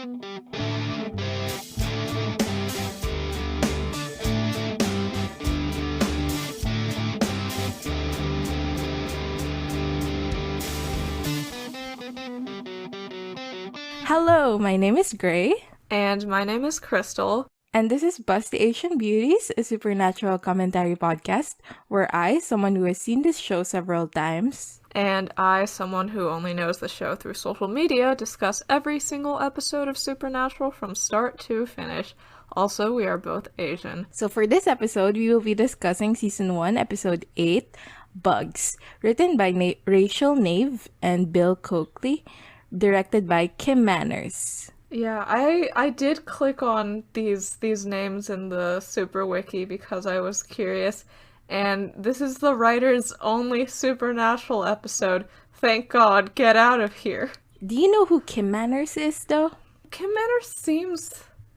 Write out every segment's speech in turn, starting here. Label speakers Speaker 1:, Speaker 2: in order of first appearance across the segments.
Speaker 1: Hello, my name is Gray,
Speaker 2: And my name is Crystal.
Speaker 1: and this is Bust the Asian Beauties, a supernatural commentary podcast where I, someone who has seen this show several times,
Speaker 2: And I, someone who only knows the show through social media, discuss every single episode of Supernatural from start to finish. Also, we are both Asian.
Speaker 1: So for this episode, we will be discussing Season 1, Episode 8, Bugs, written by Rachel Nave and Bill Coakley, directed by Kim Manners.
Speaker 2: Yeah, I did click on these names in the Super Wiki because I was curious, and this is the writer's only Supernatural episode. Thank God, get out of here.
Speaker 1: Do you know who Kim Manners is, though?
Speaker 2: Kim Manners seems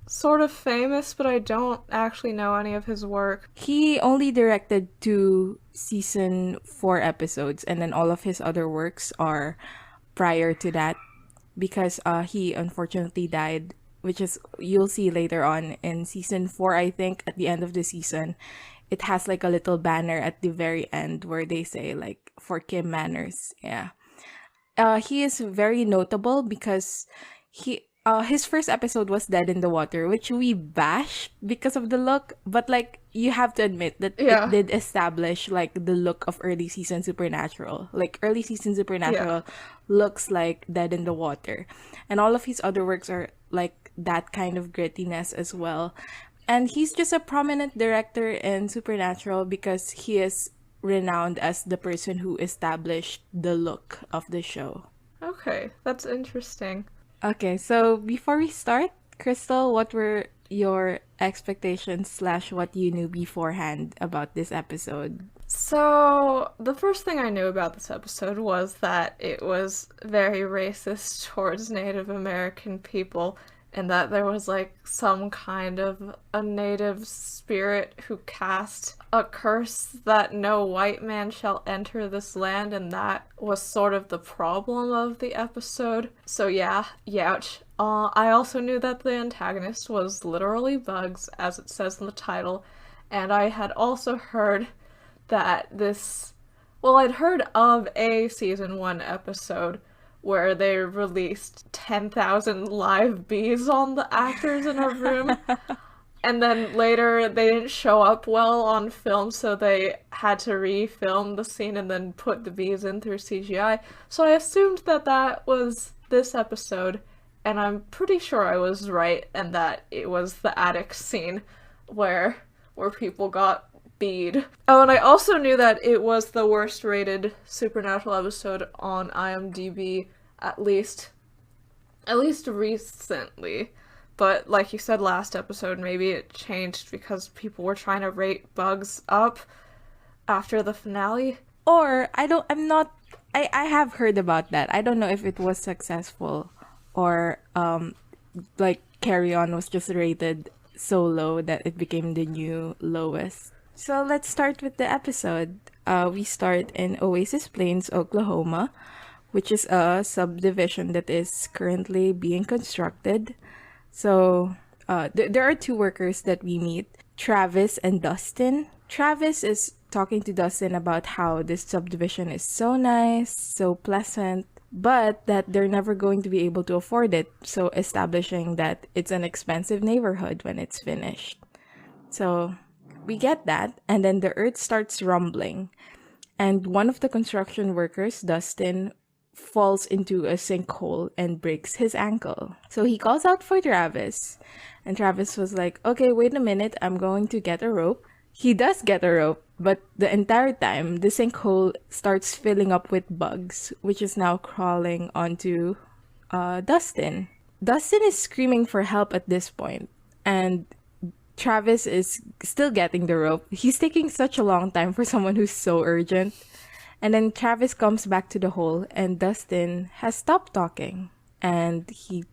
Speaker 2: sort of famous, but I don't actually know any of his work.
Speaker 1: He only directed 2 Season 4 episodes, and then all of his other works are prior to that, because he unfortunately died, which is you'll see later on in Season 4, I think, at the end of the season. It has like a little banner at the very end where they say like for Kim Manners. Yeah. He is very notable because his first episode was Dead in the Water, which we bash because of the look, but like you have to admit that
Speaker 2: Yeah.
Speaker 1: it did establish like the look of early season Supernatural. Like early season Supernatural looks like Dead in the Water. And all of his other works are like that kind of grittiness as well. And he's just a prominent director in Supernatural because he is renowned as the person who established the look of the show.
Speaker 2: Okay, that's interesting.
Speaker 1: Okay, so before we start, Crystal, what were your expectations / what you knew beforehand about this episode?
Speaker 2: So, the first thing I knew about this episode was that it was very racist towards Native American people, and that there was like some kind of a native spirit who cast a curse that no white man shall enter this land, and that was sort of the problem of the episode. So yeah, youch. I also knew that the antagonist was literally Bugs, as it says in the title, and I had also heard that I'd heard of a season 1 episode where they released 10,000 live bees on the actors in a room. And then later they didn't show up well on film, so they had to refilm the scene and then put the bees in through CGI. So I assumed that that was this episode, and I'm pretty sure I was right, and that it was the attic scene where people got bead. Oh, and I also knew that it was the worst rated Supernatural episode on IMDb, at least recently. But like you said last episode, maybe it changed because people were trying to rate Bugs up after the finale.
Speaker 1: Or I have heard about that. I don't know if it was successful or like Carry On was just rated so low that it became the new lowest. So let's start with the episode. We start in Oasis Plains, Oklahoma, which is a subdivision that is currently being constructed. So there are 2 workers that we meet, Travis and Dustin. Travis is talking to Dustin about how this subdivision is so nice, so pleasant, but that they're never going to be able to afford it. So establishing that it's an expensive neighborhood when it's finished. So we get that, and then the earth starts rumbling, and one of the construction workers, Dustin, falls into a sinkhole and breaks his ankle. So he calls out for Travis, and Travis was like, okay, wait a minute, I'm going to get a rope. He does get a rope, but the entire time, the sinkhole starts filling up with bugs, which is now crawling onto Dustin. Dustin is screaming for help at this point, and Travis is still getting the rope. He's taking such a long time for someone who's so urgent. And then Travis comes back to the hole, and Dustin has stopped talking. And he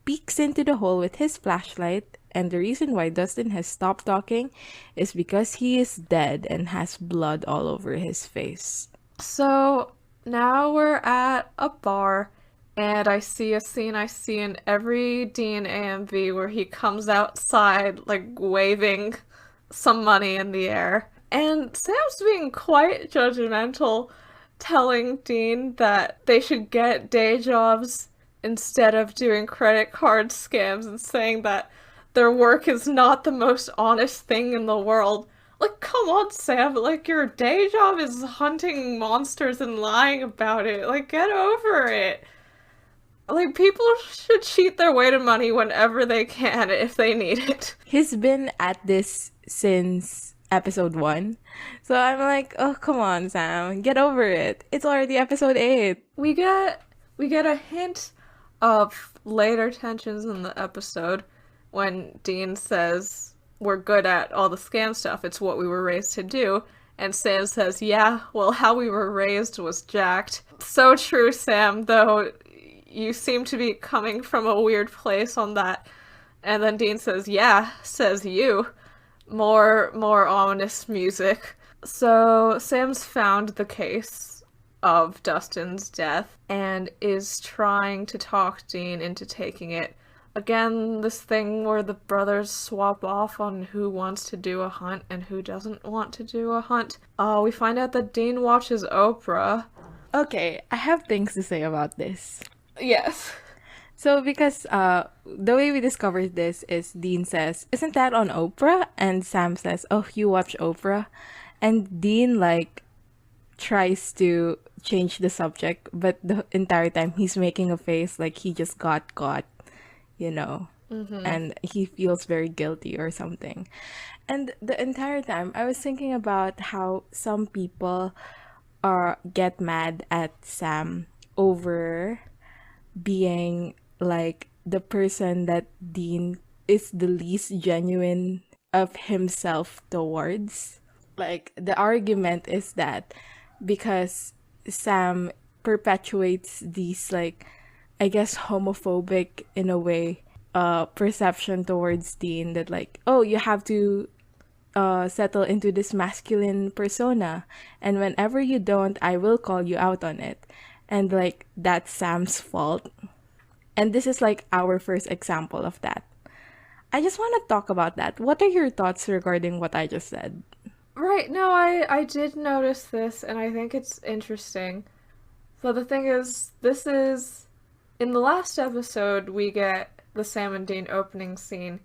Speaker 1: peeks into the hole with his flashlight. And the reason why Dustin has stopped talking is because he is dead and has blood all over his face.
Speaker 2: So now we're at a bar, And I see a scene I see in every Dean AMV where he comes outside, like, waving some money in the air. And Sam's being quite judgmental, telling Dean that they should get day jobs instead of doing credit card scams, and saying that their work is not the most honest thing in the world. Like, come on, Sam. Like, your day job is hunting monsters and lying about it. Like, get over it. Like, people should cheat their way to money whenever they can if they need it.
Speaker 1: He's been at this since episode 1. So I'm like, oh, come on, Sam. Get over it. It's already episode 8.
Speaker 2: We get a hint of later tensions in the episode when Dean says, we're good at all the scam stuff, it's what we were raised to do. And Sam says, yeah, well, how we were raised was jacked. So true, Sam, though you seem to be coming from a weird place on that. And then Dean says, yeah, says you. More ominous music. So Sam's found the case of Dustin's death and is trying to talk Dean into taking it. Again, this thing where the brothers swap off on who wants to do a hunt and who doesn't want to do a hunt. We find out that Dean watches Oprah.
Speaker 1: Okay, I have things to say about this.
Speaker 2: Yes.
Speaker 1: So because the way we discovered this is Dean says, isn't that on Oprah? And Sam says, oh, you watch Oprah? And Dean like tries to change the subject, but the entire time he's making a face like he just got caught, you know, and he feels very guilty or something. And the entire time I was thinking about how some people get mad at Sam over being like the person that Dean is the least genuine of himself towards. Like, the argument is that because Sam perpetuates these, like, I guess homophobic in a way perception towards Dean, that like, oh, you have to settle into this masculine persona, and whenever you don't, I will call you out on it, and like that's Sam's fault. And this is like our first example of that. I just want to talk about that. What are your thoughts regarding what I just said?
Speaker 2: Right, no, I did notice this, and I think it's interesting. So the thing is, this is... In the last episode, we get the Sam and Dean opening scene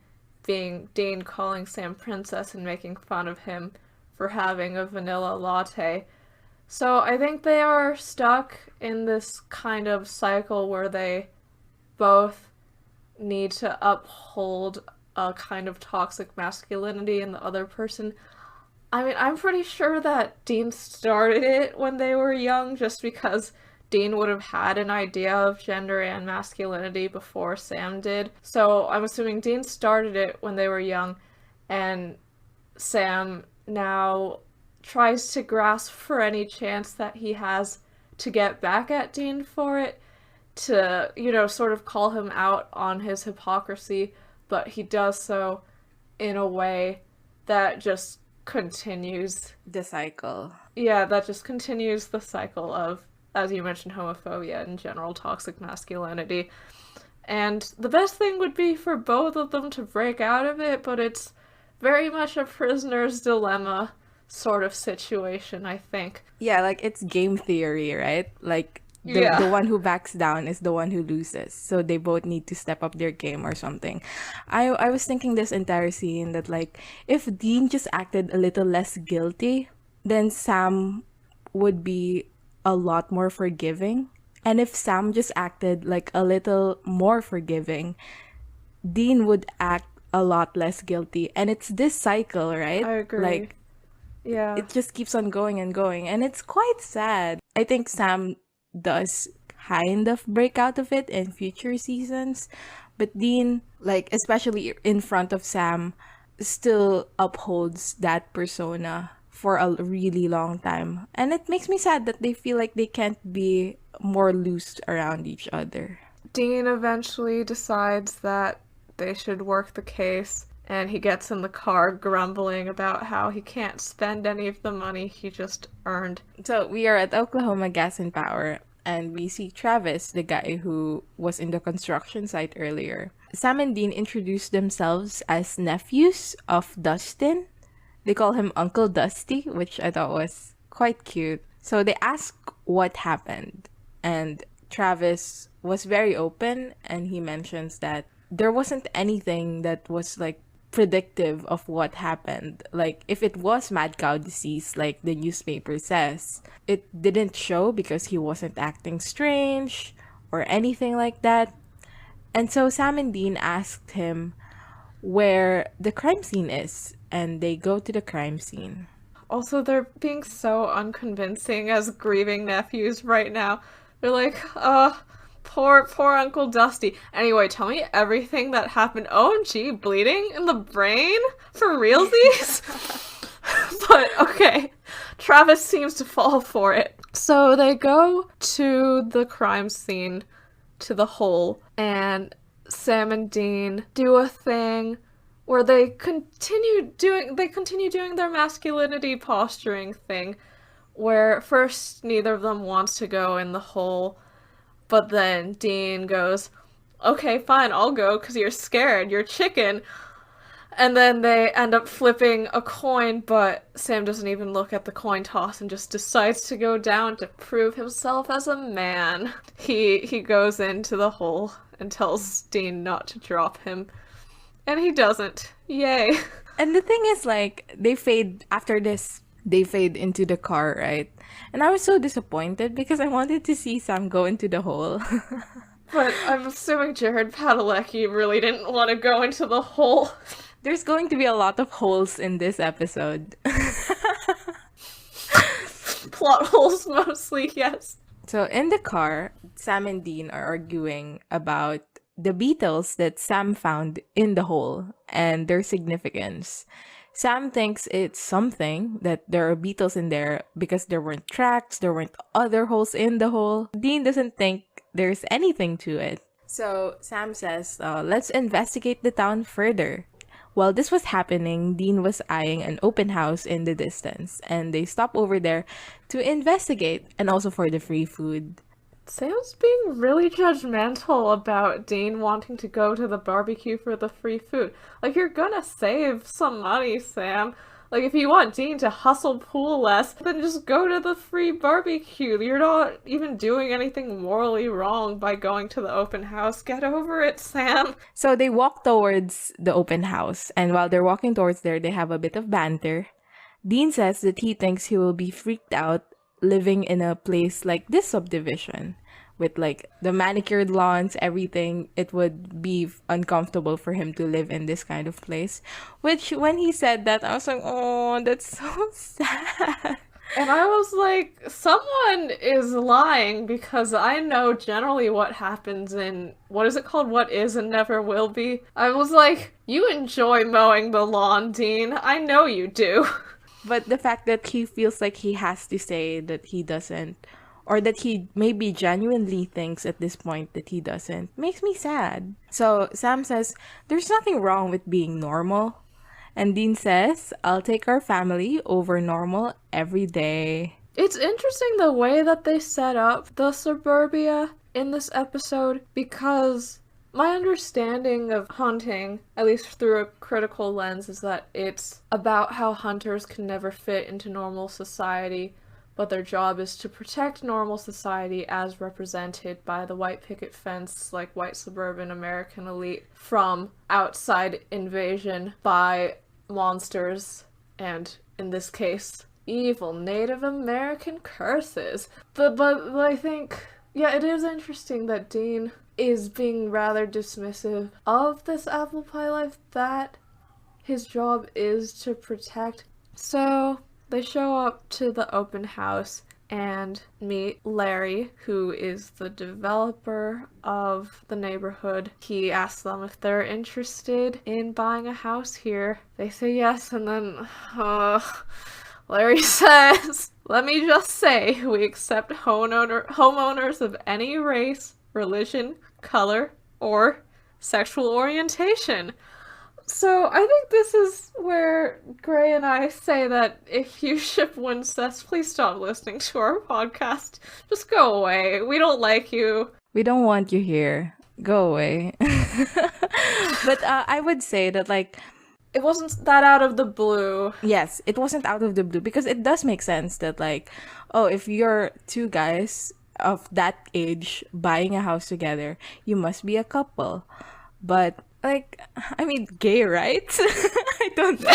Speaker 2: being Dean calling Sam princess and making fun of him for having a vanilla latte. So I think they are stuck in this kind of cycle where they both need to uphold a kind of toxic masculinity in the other person. I mean, I'm pretty sure that Dean started it when they were young, just because Dean would have had an idea of gender and masculinity before Sam did. So I'm assuming Dean started it when they were young, and Sam now tries to grasp for any chance that he has to get back at Dean for it, to, you know, sort of call him out on his hypocrisy, but he does so in a way that just continues
Speaker 1: The cycle.
Speaker 2: Yeah, that just continues the cycle of, as you mentioned, homophobia and general toxic masculinity. And the best thing would be for both of them to break out of it, but it's very much a prisoner's dilemma sort of situation, I think.
Speaker 1: Yeah, like it's game theory, right? Like
Speaker 2: Yeah.
Speaker 1: the one who backs down is the one who loses. So they both need to step up their game or something. I was thinking this entire scene that like if Dean just acted a little less guilty, then Sam would be a lot more forgiving. And if Sam just acted like a little more forgiving, Dean would act a lot less guilty. And it's this cycle, right?
Speaker 2: I agree.
Speaker 1: Like
Speaker 2: Yeah.
Speaker 1: it just keeps on going and going, and it's quite sad. I think Sam does kind of break out of it in future seasons, but Dean, like especially in front of Sam, still upholds that persona for a really long time, and it makes me sad that they feel like they can't be more loose around each other.
Speaker 2: Dean eventually decides that they should work the case, and he gets in the car grumbling about how he can't spend any of the money he just earned.
Speaker 1: So we are at Oklahoma Gas and Power. and we see Travis, the guy who was in the construction site earlier. Sam and Dean introduce themselves as nephews of Dustin. They call him Uncle Dusty, which I thought was quite cute. So they ask what happened, and Travis was very open, and he mentions that there wasn't anything that was like predictive of what happened. Like, if it was mad cow disease, like the newspaper says, it didn't show because he wasn't acting strange or anything like that. And so Sam and Dean asked him where the crime scene is, and they go to the crime scene.
Speaker 2: Also, they're being so unconvincing as grieving nephews right now. They're like, poor Uncle Dusty. Anyway, tell me everything that happened. OMG, bleeding in the brain? For realsies? But, okay. Travis seems to fall for it. So they go to the crime scene, to the hole, and Sam and Dean do a thing where they continue doing their masculinity posturing thing, where first neither of them wants to go in the hole, but then Dean goes, okay, fine, I'll go because you're scared, you're chicken. And then they end up flipping a coin, but Sam doesn't even look at the coin toss and just decides to go down to prove himself as a man. He goes into the hole and tells Dean not to drop him. And he doesn't. Yay.
Speaker 1: And the thing is, like, they fade into the car, right? And I was so disappointed because I wanted to see Sam go into the hole.
Speaker 2: But I'm assuming Jared Padalecki really didn't want to go into the hole.
Speaker 1: There's going to be a lot of holes in this episode.
Speaker 2: Plot holes mostly, yes.
Speaker 1: So in the car, Sam and Dean are arguing about the beetles that Sam found in the hole and their significance. Sam thinks it's something, that there are beetles in there because there weren't tracks, there weren't other holes in the hole. Dean doesn't think there's anything to it. So Sam says, let's investigate the town further. While this was happening, Dean was eyeing an open house in the distance, and they stop over there to investigate and also for the free food.
Speaker 2: Sam's being really judgmental about Dean wanting to go to the barbecue for the free food. Like, you're gonna save some money, Sam. Like, if you want Dean to hustle pool less, then just go to the free barbecue. You're not even doing anything morally wrong by going to the open house. Get over it, Sam.
Speaker 1: So they walk towards the open house, and while they're walking towards there, they have a bit of banter. Dean says that he thinks he will be freaked out living in a place like this subdivision with like the manicured lawns, everything. It would be uncomfortable for him to live in this kind of place, which when he said that, I was like, oh, that's so sad.
Speaker 2: And I was like, someone is lying, because I know generally what happens in, what is it called? What is and never will be. I was like, you enjoy mowing the lawn, Dean. I know you do.
Speaker 1: But the fact that he feels like he has to say that he doesn't, or that he maybe genuinely thinks at this point that he doesn't, makes me sad. So Sam says, there's nothing wrong with being normal. And Dean says, I'll take our family over normal every day.
Speaker 2: It's interesting the way that they set up the suburbia in this episode, because my understanding of hunting, at least through a critical lens, is that it's about how hunters can never fit into normal society, but their job is to protect normal society as represented by the white picket fence, like white suburban American elite, from outside invasion by monsters, and in this case, evil Native American curses. But I think, yeah, it is interesting that Dean is being rather dismissive of this apple pie life that his job is to protect. So they show up to the open house and meet Larry, who is the developer of the neighborhood. He asks them if they're interested in buying a house here. They say yes, and then Larry says, let me just say, we accept homeowners of any race, religion, color, or sexual orientation. So I think this is where Gray and I say that if you ship Wincest, please stop listening to our podcast. Just go away. We don't like you.
Speaker 1: We don't want you here. Go away. But I would say that, like,
Speaker 2: It wasn't that out of the blue.
Speaker 1: yes, it wasn't out of the blue because it does make sense that, like, oh, if you're two guys of that age buying a house together, you must be a couple. But, like, I mean, gay rights? I don't know.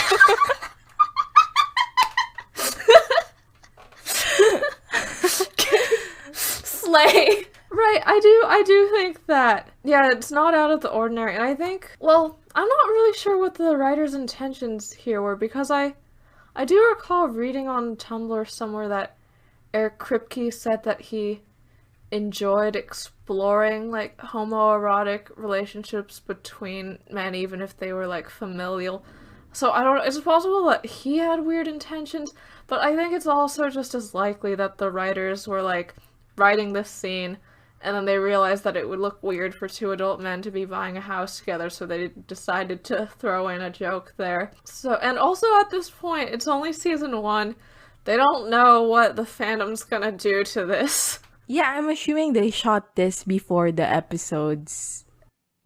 Speaker 2: Slay. Right, I do think that, yeah, it's not out of the ordinary, and I think, well, I'm not really sure what the writer's intentions here were, because I do recall reading on Tumblr somewhere that Eric Kripke said that he enjoyed exploring, like, homoerotic relationships between men, even if they were, like, familial. So I don't know, it's possible that he had weird intentions, but I think it's also just as likely that the writers were, like, writing this scene, and then they realized that it would look weird for two adult men to be buying a house together, so they decided to throw in a joke there. So, and also at this point, it's only season 1. They don't know what the fandom's gonna do to this.
Speaker 1: Yeah, I'm assuming they shot this before the episodes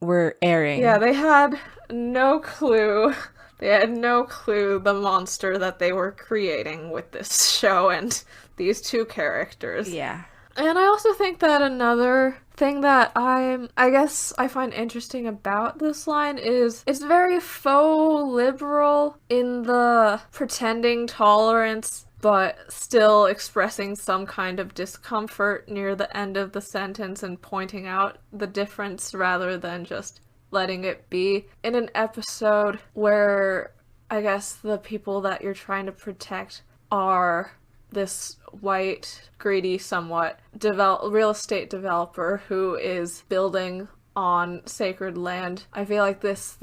Speaker 1: were airing.
Speaker 2: Yeah, they had no clue. They had no clue the monster that they were creating with this show and these two characters.
Speaker 1: Yeah.
Speaker 2: And I also think that another thing that I guess I find interesting about this line is it's very faux liberal in the pretending tolerance but still expressing some kind of discomfort near the end of the sentence and pointing out the difference rather than just letting it be. In an episode where I guess the people that you're trying to protect are this white, greedy somewhat, real estate developer who is building on sacred land. I feel like this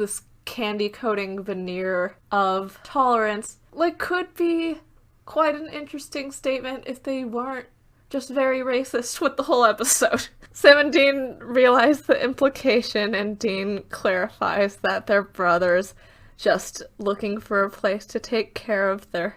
Speaker 2: candy coating veneer of tolerance, like, could be quite an interesting statement if they weren't just very racist with the whole episode. Sam and Dean realize the implication, and Dean clarifies that they're brothers just looking for a place to take care of their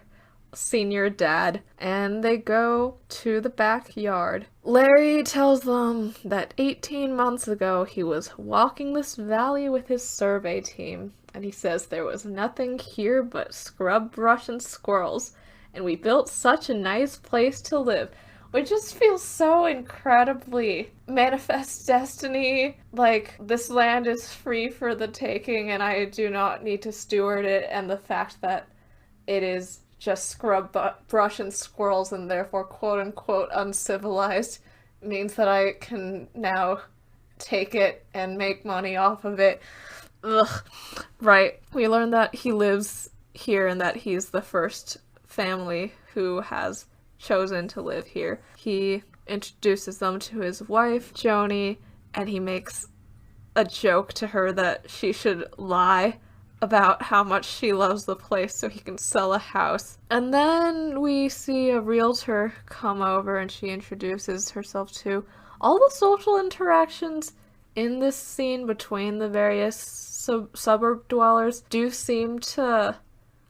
Speaker 2: senior dad, and they go to the backyard. Larry tells them that 18 months ago he was walking this valley with his survey team, and he says there was nothing here but scrub brush and squirrels, and we built such a nice place to live. Which just feels so incredibly manifest destiny, like this land is free for the taking and I do not need to steward it, and the fact that it is just scrub brush and squirrels and therefore quote-unquote uncivilized means that I can now take it and make money off of it. Ugh. Right. We learn that he lives here and that he's the first family who has chosen to live here. He introduces them to his wife, Joni, and he makes a joke to her that she should lie about how much she loves the place so he can sell a house. And then we see a realtor come over and she introduces herself to all the social interactions in this scene between the various suburb dwellers do seem to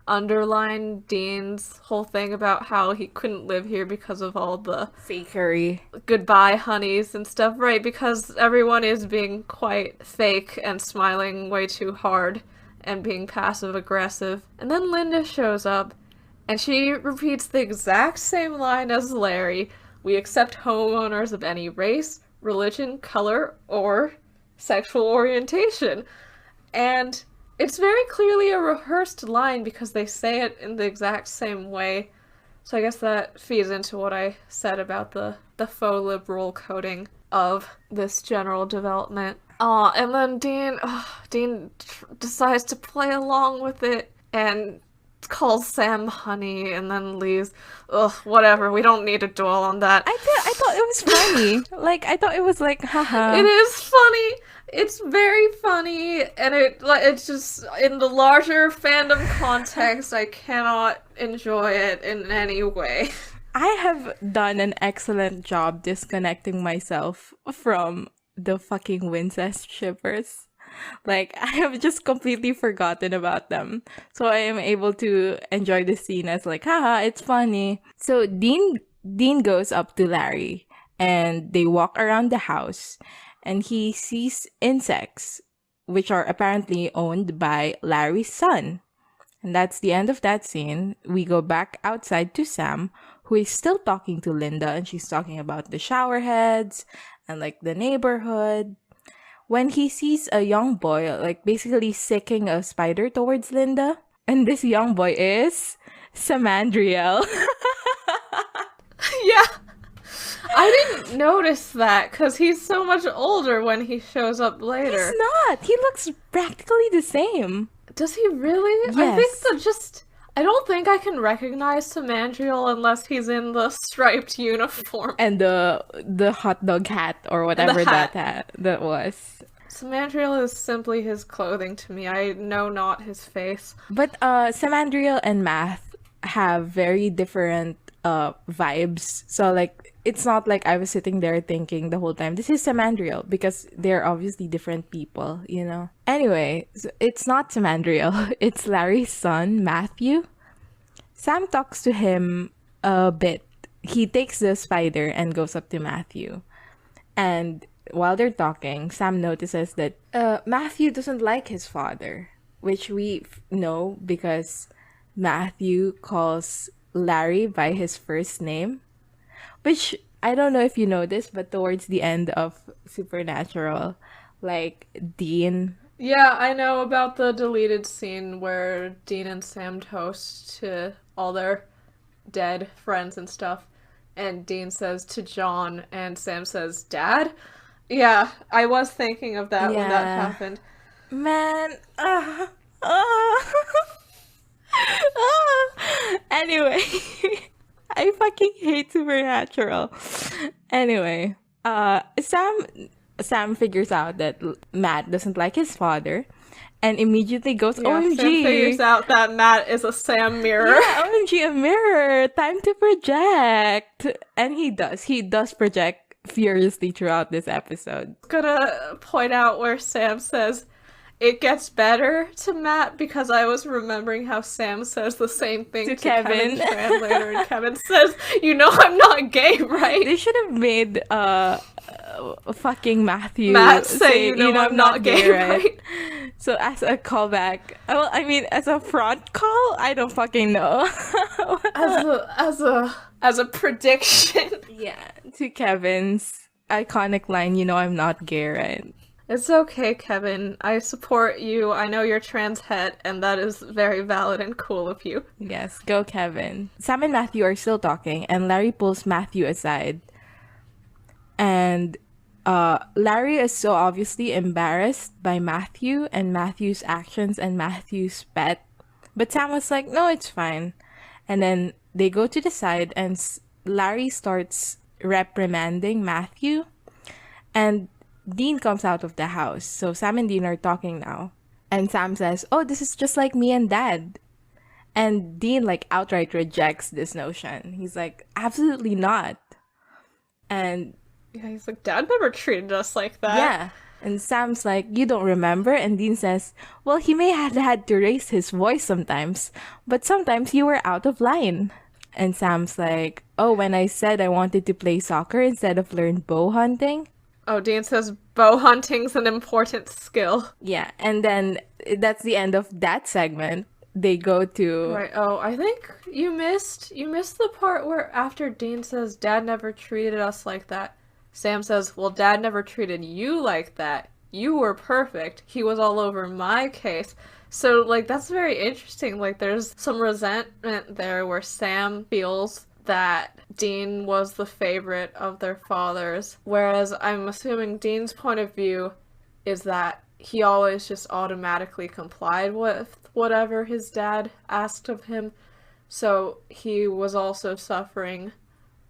Speaker 2: underline Dean's whole thing about how he couldn't live here because of all the
Speaker 1: fakery,
Speaker 2: goodbye honeys and stuff, right? Because everyone is being quite fake and smiling way too hard and being passive aggressive. And then Linda shows up and she repeats the exact same line as Larry. We accept homeowners of any race, religion, color, or sexual orientation. And it's very clearly a rehearsed line because they say it in the exact same way. So I guess that feeds into what I said about the faux liberal coding of this general development. And then Dean decides to play along with it and calls Sam honey and then leaves. Ugh, whatever. We don't need to dwell on that.
Speaker 1: I thought it was funny. Like, I thought it was like, haha.
Speaker 2: It is funny. It's very funny, and it's just, in the larger fandom context, I cannot enjoy it in any way.
Speaker 1: I have done an excellent job disconnecting myself from the fucking Wincest shippers. Like, I have just completely forgotten about them. So I am able to enjoy the scene as like, haha, it's funny. So Dean goes up to Larry and they walk around the house and he sees insects which are apparently owned by Larry's son. And that's the end of that scene. We go back outside to Sam, who is still talking to Linda, and she's talking about the shower heads and like the neighborhood. When he sees a young boy, like basically sicking a spider towards Linda, and this young boy is Samandriel.
Speaker 2: Yeah. I didn't notice that because he's so much older when he shows up later.
Speaker 1: He's not. He looks practically the same.
Speaker 2: Does he really?
Speaker 1: Yes.
Speaker 2: I think that I don't think I can recognize Samandriel unless he's in the striped uniform.
Speaker 1: And the hot dog hat or whatever that was.
Speaker 2: Samandriel is simply his clothing to me. I know not his face.
Speaker 1: But Samandriel and Math have very different vibes. So like it's not like I was sitting there thinking the whole time, this is Samandriel, because they're obviously different people, you know? Anyway, so it's not Samandriel. It's Larry's son, Matthew. Sam talks to him a bit. He takes the spider and goes up to Matthew. And while they're talking, Sam notices that Matthew doesn't like his father, which we know because Matthew calls Larry by his first name. Which, I don't know if you know this, but towards the end of Supernatural, like, Dean...
Speaker 2: Yeah, I know about the deleted scene where Dean and Sam toast to all their dead friends and stuff, and Dean says to John, and Sam says, Dad? Yeah, I was thinking of that when that happened.
Speaker 1: Man, Anyway... I fucking hate Supernatural. Anyway, Sam figures out that Matt doesn't like his father, and immediately goes, OMG.
Speaker 2: Sam figures out that Matt is a Sam mirror.
Speaker 1: Yeah, OMG, a mirror. Time to project. And he does. He does project furiously throughout this episode.
Speaker 2: Gonna point out where Sam says, it gets better to Matt because I was remembering how Sam says the same thing to Kevin later, and Kevin says, you know I'm not gay, right?
Speaker 1: They should have made fucking Matthew
Speaker 2: Matt say you know I'm not gay, right?
Speaker 1: So as a callback, well, I mean, as a front call, I don't fucking know.
Speaker 2: as a prediction.
Speaker 1: Yeah, to Kevin's iconic line, you know I'm not gay, right?
Speaker 2: It's okay, Kevin. I support you. I know you're trans het, and that is very valid and cool of you.
Speaker 1: Yes, go Kevin. Sam and Matthew are still talking, and Larry pulls Matthew aside. And Larry is so obviously embarrassed by Matthew and Matthew's actions and Matthew's pet. But Sam was like, no, it's fine. And then they go to the side, and Larry starts reprimanding Matthew. And Dean comes out of the house. So Sam and Dean are talking now. And Sam says, oh, this is just like me and Dad. And Dean like outright rejects this notion. He's like, absolutely not. And
Speaker 2: yeah, he's like, Dad never treated us like that.
Speaker 1: Yeah. And Sam's like, you don't remember? And Dean says, well, he may have had to raise his voice sometimes, but sometimes you were out of line. And Sam's like, oh, when I said I wanted to play soccer instead of learn bow hunting.
Speaker 2: Oh, Dean says bow hunting's an important skill.
Speaker 1: Yeah, and then that's the end of that segment. They go to...
Speaker 2: Right, oh, I think you missed the part where after Dean says, Dad never treated us like that, Sam says, well, Dad never treated you like that. You were perfect. He was all over my case. So, like, that's very interesting. Like, there's some resentment there where Sam feels that Dean was the favorite of their fathers, whereas I'm assuming Dean's point of view is that he always just automatically complied with whatever his dad asked of him, so he was also suffering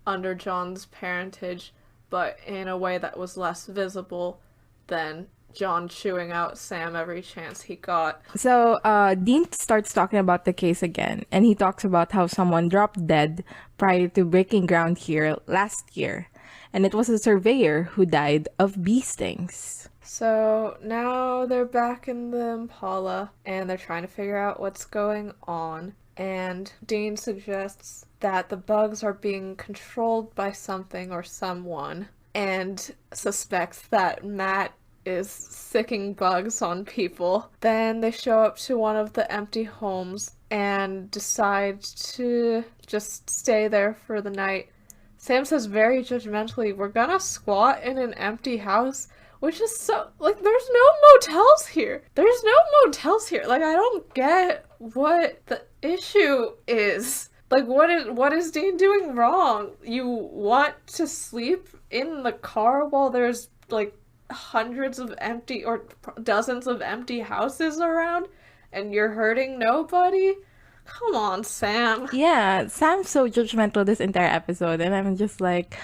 Speaker 2: under John's parentage, but in a way that was less visible than John chewing out Sam every chance he got.
Speaker 1: So, Dean starts talking about the case again, and he talks about how someone dropped dead prior to breaking ground here last year, and it was a surveyor who died of bee stings.
Speaker 2: So now they're back in the Impala and they're trying to figure out what's going on. And Dean suggests that the bugs are being controlled by something or someone, and suspects that Matt is sicking bugs on people. Then they show up to one of the empty homes and decide to just stay there for the night. Sam says very judgmentally, "We're gonna squat in an empty house," which is so, like, there's no motels here. There's no motels here. Like, I don't get what the issue is. Like, what is Dean doing wrong? You want to sleep in the car while there's, like, hundreds of empty or dozens of empty houses around and you're hurting nobody? Come on, Sam.
Speaker 1: Yeah, Sam's so judgmental this entire episode, and I'm just like,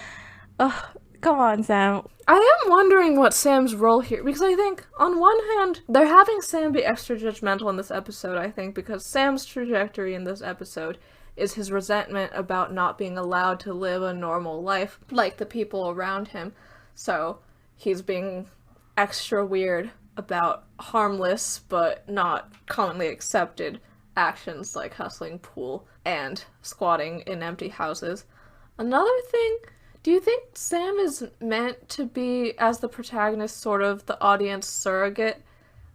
Speaker 1: oh, come on, Sam.
Speaker 2: I am wondering what Sam's role here, because I think, on one hand, they're having Sam be extra judgmental in this episode, I think, because Sam's trajectory in this episode is his resentment about not being allowed to live a normal life like the people around him. So he's being extra weird about harmless but not commonly accepted actions like hustling pool and squatting in empty houses. Another thing, do you think Sam is meant to be, as the protagonist, sort of the audience surrogate?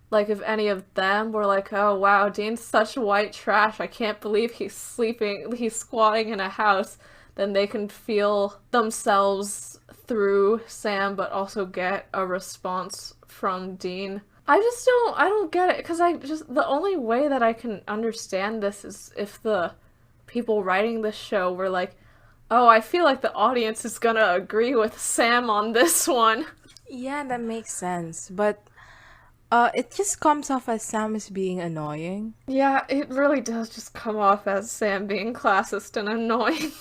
Speaker 2: Like, if any of them were like, "Oh wow, Dean's such white trash, I can't believe he's squatting in a house," then they can feel themselves through Sam but also get a response from Dean. I don't get it, because the only way that I can understand this is if the people writing this show were like, "Oh, I feel like the audience is gonna agree with Sam on this one."
Speaker 1: Yeah, that makes sense. But it just comes off as Sam is being annoying.
Speaker 2: Yeah, it really does just come off as Sam being classist and annoying.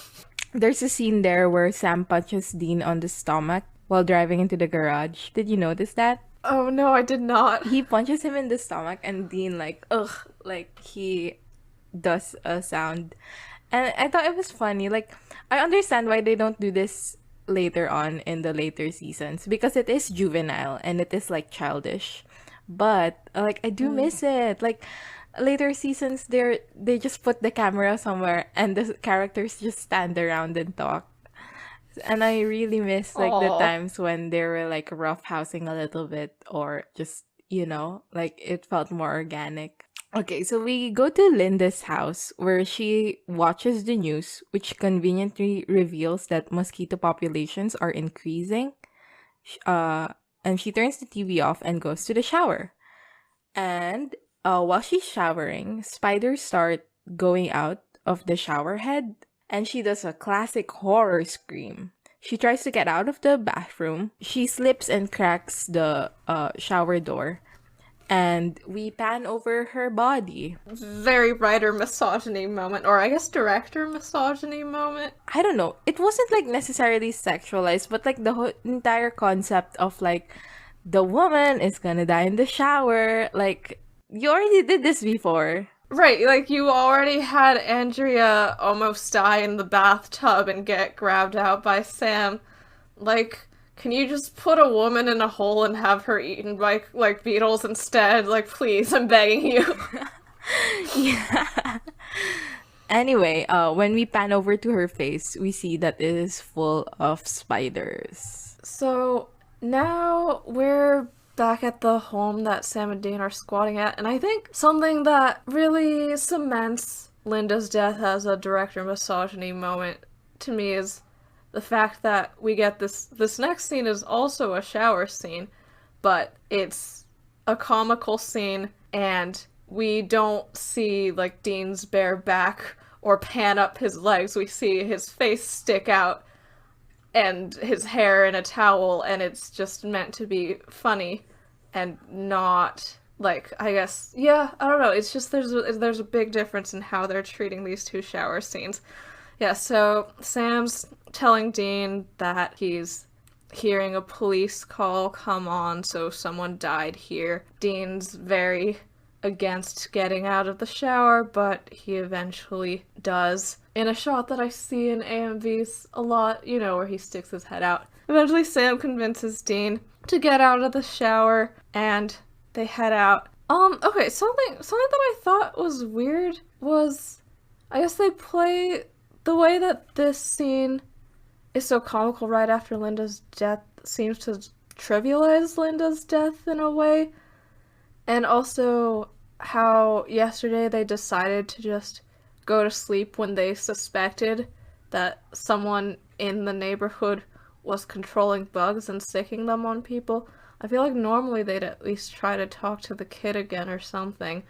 Speaker 1: There's a scene there where Sam punches Dean on the stomach while driving into the garage. Did you notice that?
Speaker 2: Oh no, I did not.
Speaker 1: He punches him in the stomach, and Dean, like, ugh, like, he does a sound. And I thought it was funny. Like, I understand why they don't do this later on in the later seasons, because it is juvenile and it is, like, childish. But, like, I do miss it. Like, later seasons, they just put the camera somewhere and the characters just stand around and talk. And I really miss, like, the
Speaker 2: Aw.
Speaker 1: times when they were, like, roughhousing a little bit, or just, like, it felt more organic. Okay, so we go to Linda's house where she watches the news, which conveniently reveals that mosquito populations are increasing. And she turns the TV off and goes to the shower. And while she's showering, spiders start going out of the shower head, and she does a classic horror scream. She tries to get out of the bathroom. She slips and cracks the shower door, and we pan over her body.
Speaker 2: Very writer misogyny moment, or I guess director misogyny moment.
Speaker 1: I don't know. It wasn't, like, necessarily sexualized, but, like, the whole entire concept of, like, the woman is gonna die in the shower. Like, you already did this before.
Speaker 2: Right, like you already had Andrea almost die in the bathtub and get grabbed out by Sam. Like, can you just put a woman in a hole and have her eaten by, like, beetles instead? Like, please, I'm begging you.
Speaker 1: Yeah. Anyway, when we pan over to her face, we see that it is full of spiders.
Speaker 2: So, now we're back at the home that Sam and Dean are squatting at, and I think something that really cements Linda's death as a director misogyny moment to me is the fact that we get this next scene is also a shower scene, but it's a comical scene, and we don't see, like, Dean's bare back or pan up his legs. We see his face stick out and his hair in a towel, and it's just meant to be funny and not, like, I guess, yeah, I don't know, it's just there's a big difference in how they're treating these two shower scenes. Yeah, so Sam's telling Dean that he's hearing a police call come on, so someone died here. Dean's very against getting out of the shower, but he eventually does. In a shot that I see in AMVs a lot, where he sticks his head out. Eventually Sam convinces Dean to get out of the shower, and they head out. Okay, something that I thought was weird was, I guess they play the way that this scene is so comical right after Linda's death seems to trivialize Linda's death in a way, and also how yesterday they decided to just go to sleep when they suspected that someone in the neighborhood was controlling bugs and sticking them on people. I feel like normally they'd at least try to talk to the kid again or something,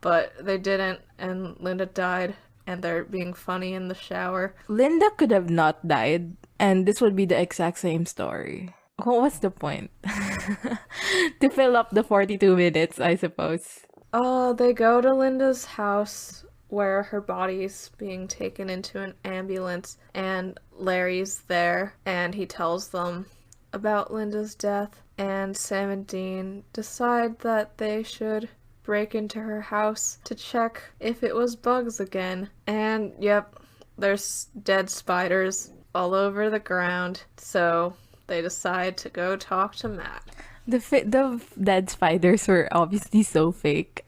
Speaker 2: but they didn't, and Linda died, and they're being funny in the shower.
Speaker 1: Linda could have not died, and this would be the exact same story. Well, what's the point? To fill up the 42 minutes, I suppose.
Speaker 2: They go to Linda's house where her body's being taken into an ambulance, and Larry's there, and he tells them about Linda's death, and Sam and Dean decide that they should break into her house to check if it was bugs again. And yep, there's dead spiders all over the ground, so they decide to go talk to Matt.
Speaker 1: The dead spiders were obviously so fake.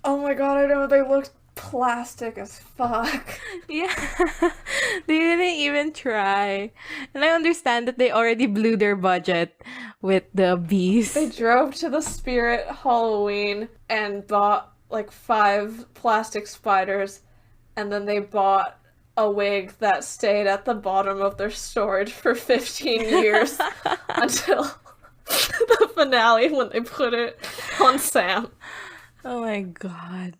Speaker 2: Oh my god, I know, they looked plastic as fuck.
Speaker 1: Yeah, they didn't even try. And I understand that they already blew their budget with the bees.
Speaker 2: They drove to the Spirit Halloween and bought like 5 plastic spiders, and then they bought a wig that stayed at the bottom of their storage for 15 years until the finale when they put it on Sam.
Speaker 1: Oh my god.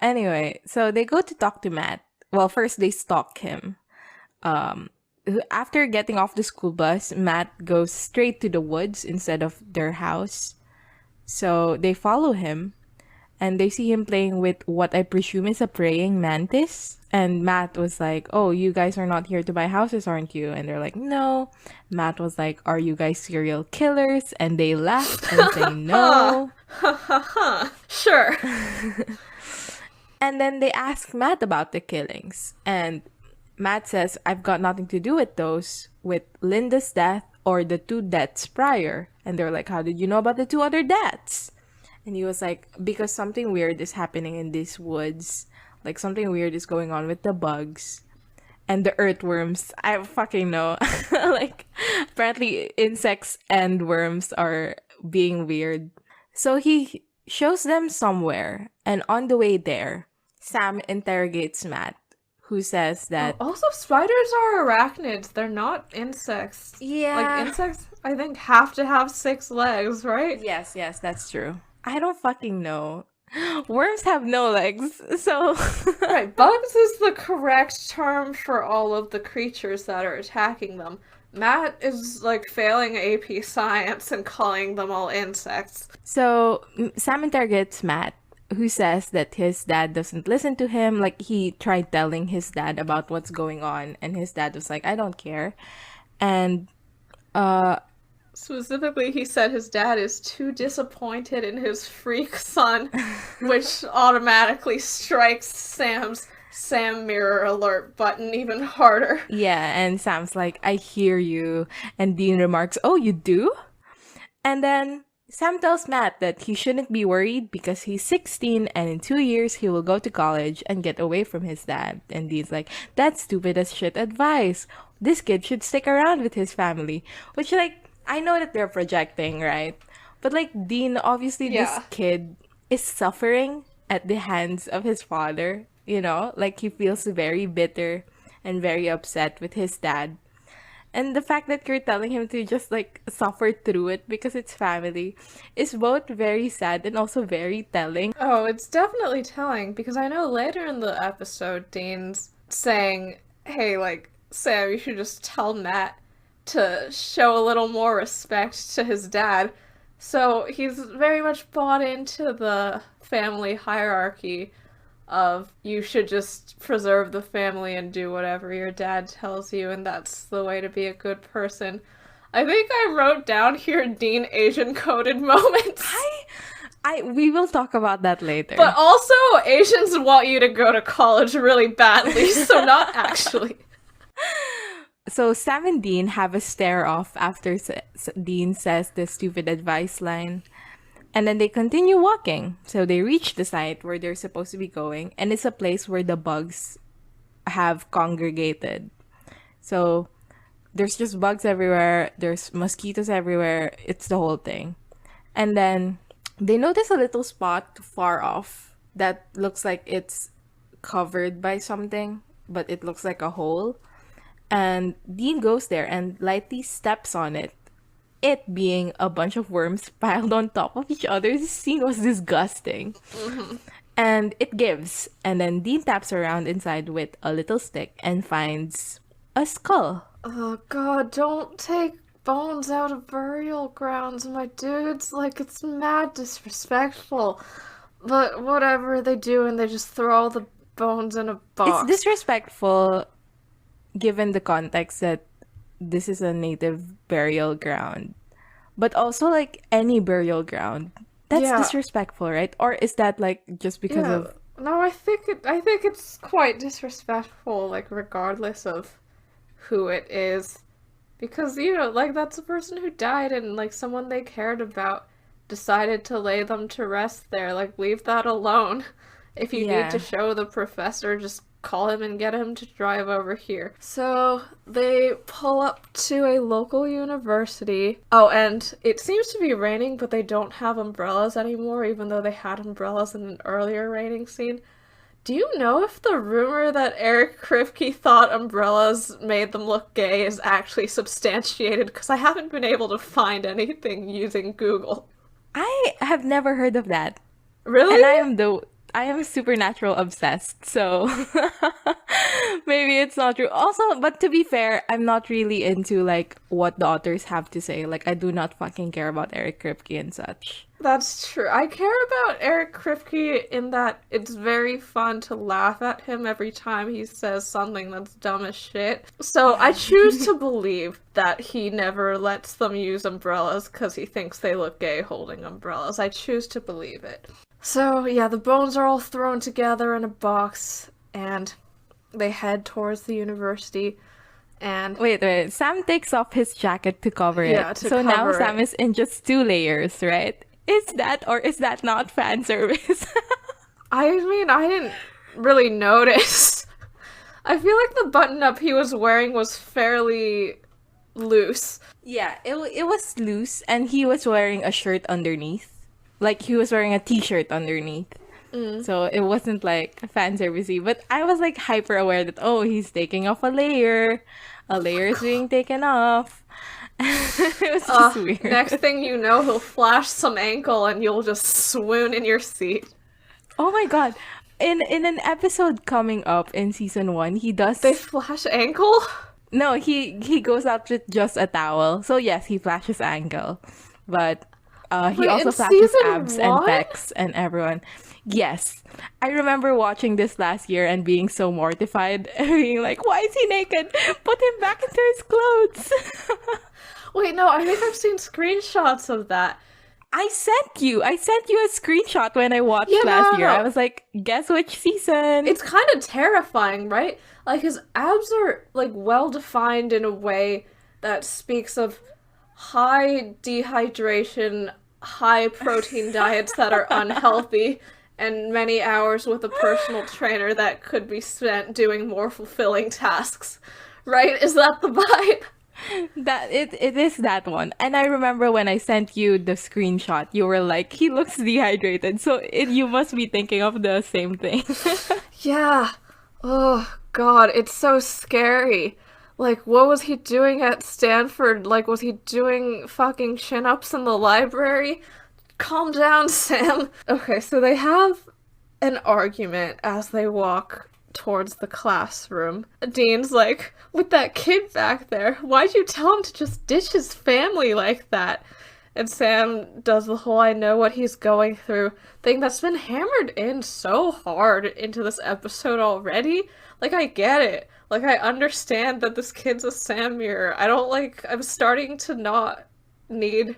Speaker 1: Anyway, so they go to talk to Matt. Well, first they stalk him. After getting off the school bus, Matt goes straight to the woods instead of their house. So they follow him, and they see him playing with what I presume is a praying mantis. And Matt was like, "Oh, you guys are not here to buy houses, aren't you?" And they're like, "No." Matt was like, "Are you guys serial killers?" And they laughed and say no.
Speaker 2: Sure.
Speaker 1: And then they ask Matt about the killings. And Matt says, "I've got nothing to do with those, with Linda's death or the 2 deaths prior." And they're like, "How did you know about the 2 other deaths?" And he was like, "Because something weird is happening in these woods. Like, something weird is going on with the bugs and the earthworms." I fucking know. Like, apparently insects and worms are being weird. So he shows them somewhere, and on the way there, Sam interrogates Matt, who says that...
Speaker 2: Also, spiders are arachnids. They're not insects.
Speaker 1: Yeah.
Speaker 2: Like, insects, I think, have to have 6 legs, right?
Speaker 1: Yes, that's true. I don't fucking know. Worms have no legs, so...
Speaker 2: Right, bugs is the correct term for all of the creatures that are attacking them. Matt is, like, failing AP Science and calling them all insects.
Speaker 1: So, Sam interrogates Matt, who says that his dad doesn't listen to him. Like, he tried telling his dad about what's going on, and his dad was like, "I don't care." And,
Speaker 2: Specifically, he said his dad is too disappointed in his freak son, which automatically strikes Sam's Sam mirror alert button even harder.
Speaker 1: yeah, and Sam's like, "I hear you." And Dean remarks, "Oh, you do?" And then Sam tells Matt that he shouldn't be worried because he's 16 and in 2 years he will go to college and get away from his dad. And Dean's like, "That's stupid as shit advice. This kid should stick around with his family." Which, like, I know that they're projecting, right? But, like, Dean, obviously this kid is suffering at the hands of his father, you know? Like, he feels very bitter and very upset with his dad. And the fact that you're telling him to just, like, suffer through it because it's family is both very sad and also very telling.
Speaker 2: Oh, it's definitely telling, because I know later in the episode, Dean's saying, "Hey, like, Sam, you should just tell Matt to show a little more respect to his dad." So he's very much bought into the family hierarchy of you should just preserve the family and do whatever your dad tells you, and that's the way to be a good person. I think I wrote down here Dean Asian coded moments.
Speaker 1: We will talk about that later.
Speaker 2: But also, Asians want you to go to college really badly, so not actually.
Speaker 1: So Sam and Dean have a stare off after Dean says the stupid advice line. And then they continue walking. So they reach the site where they're supposed to be going. And it's a place where the bugs have congregated. So there's just bugs everywhere. There's mosquitoes everywhere. It's the whole thing. And then they notice a little spot far off that looks like it's covered by something, but it looks like a hole. And Dean goes there and lightly steps on it. It being a bunch of worms piled on top of each other. This scene was disgusting. And it gives. And then Dean taps around inside with a little stick and finds a skull.
Speaker 2: Oh god, don't take bones out of burial grounds, my dudes. Like, it's mad disrespectful. But whatever, they do, and they just throw all the bones in a box.
Speaker 1: It's disrespectful given the context that this is a native burial ground. But also, like, any burial ground. That's disrespectful, right? Or is that, like, just because of...
Speaker 2: No, I think it's quite disrespectful, like, regardless of who it is. Because, you know, like, that's a person who died and, like, someone they cared about decided to lay them to rest there. Like, leave that alone. If you need to show the professor, just call him and get him to drive over here. So they pull up to a local university. Oh, and it seems to be raining, but they don't have umbrellas anymore, even though they had umbrellas in an earlier raining scene. Do you know if the rumor that Eric Kripke thought umbrellas made them look gay is actually substantiated? Because I haven't been able to find anything using Google.
Speaker 1: I have never heard of that.
Speaker 2: Really?
Speaker 1: And I am supernatural obsessed, so maybe it's not true. Also, but to be fair, I'm not really into, like, what the authors have to say. Like, I do not fucking care about Eric Kripke and such.
Speaker 2: That's true. I care about Eric Kripke in that it's very fun to laugh at him every time he says something that's dumb as shit. So I choose to believe that he never lets them use umbrellas because he thinks they look gay holding umbrellas. I choose to believe it. So, yeah, the bones are all thrown together in a box, and they head towards the university, and...
Speaker 1: Wait. Sam takes off his jacket to cover it. So now Sam is in just 2 layers, right? Is that or is that not fan service?
Speaker 2: I mean, I didn't really notice. I feel like the button-up he was wearing was fairly loose.
Speaker 1: Yeah, it was loose, and he was wearing a shirt underneath. Like, he was wearing a t-shirt underneath. So it wasn't, like, fan servicey. But I was, like, hyper aware that, oh, he's taking off a layer. A layer is being taken off. It was just weird.
Speaker 2: Next thing you know, he'll flash some ankle and you'll just swoon in your seat.
Speaker 1: Oh my god. In an episode coming up in season 1, he does...
Speaker 2: They flash ankle?
Speaker 1: No, he goes out with just a towel. So yes, he flashes ankle. But... he also flashes abs and pecs and everyone. Yes. I remember watching this last year and being so mortified. Being like, why is he naked? Put him back into his clothes.
Speaker 2: Wait, no, I think I've seen screenshots of that.
Speaker 1: I sent you a screenshot when I watched last year. I was like, guess which season?
Speaker 2: It's kind of terrifying, right? Like, his abs are, like, well-defined in a way that speaks of high dehydration, high protein diets that are unhealthy, and many hours with a personal trainer that could be spent doing more fulfilling tasks. Right? Is that the vibe?
Speaker 1: That it is that one. And I remember when I sent you the screenshot, you were like, he looks dehydrated. So you must be thinking of the same thing.
Speaker 2: Yeah. Oh, God. It's so scary. Like, what was he doing at Stanford? Like, was he doing fucking chin-ups in the library? Calm down, Sam. Okay, so they have an argument as they walk towards the classroom. Dean's like, with that kid back there, why'd you tell him to just ditch his family like that? And Sam does the whole I know what he's going through thing that's been hammered in so hard into this episode already. Like, I get it. Like, I understand that this kid's a Sam mirror. I'm starting to not need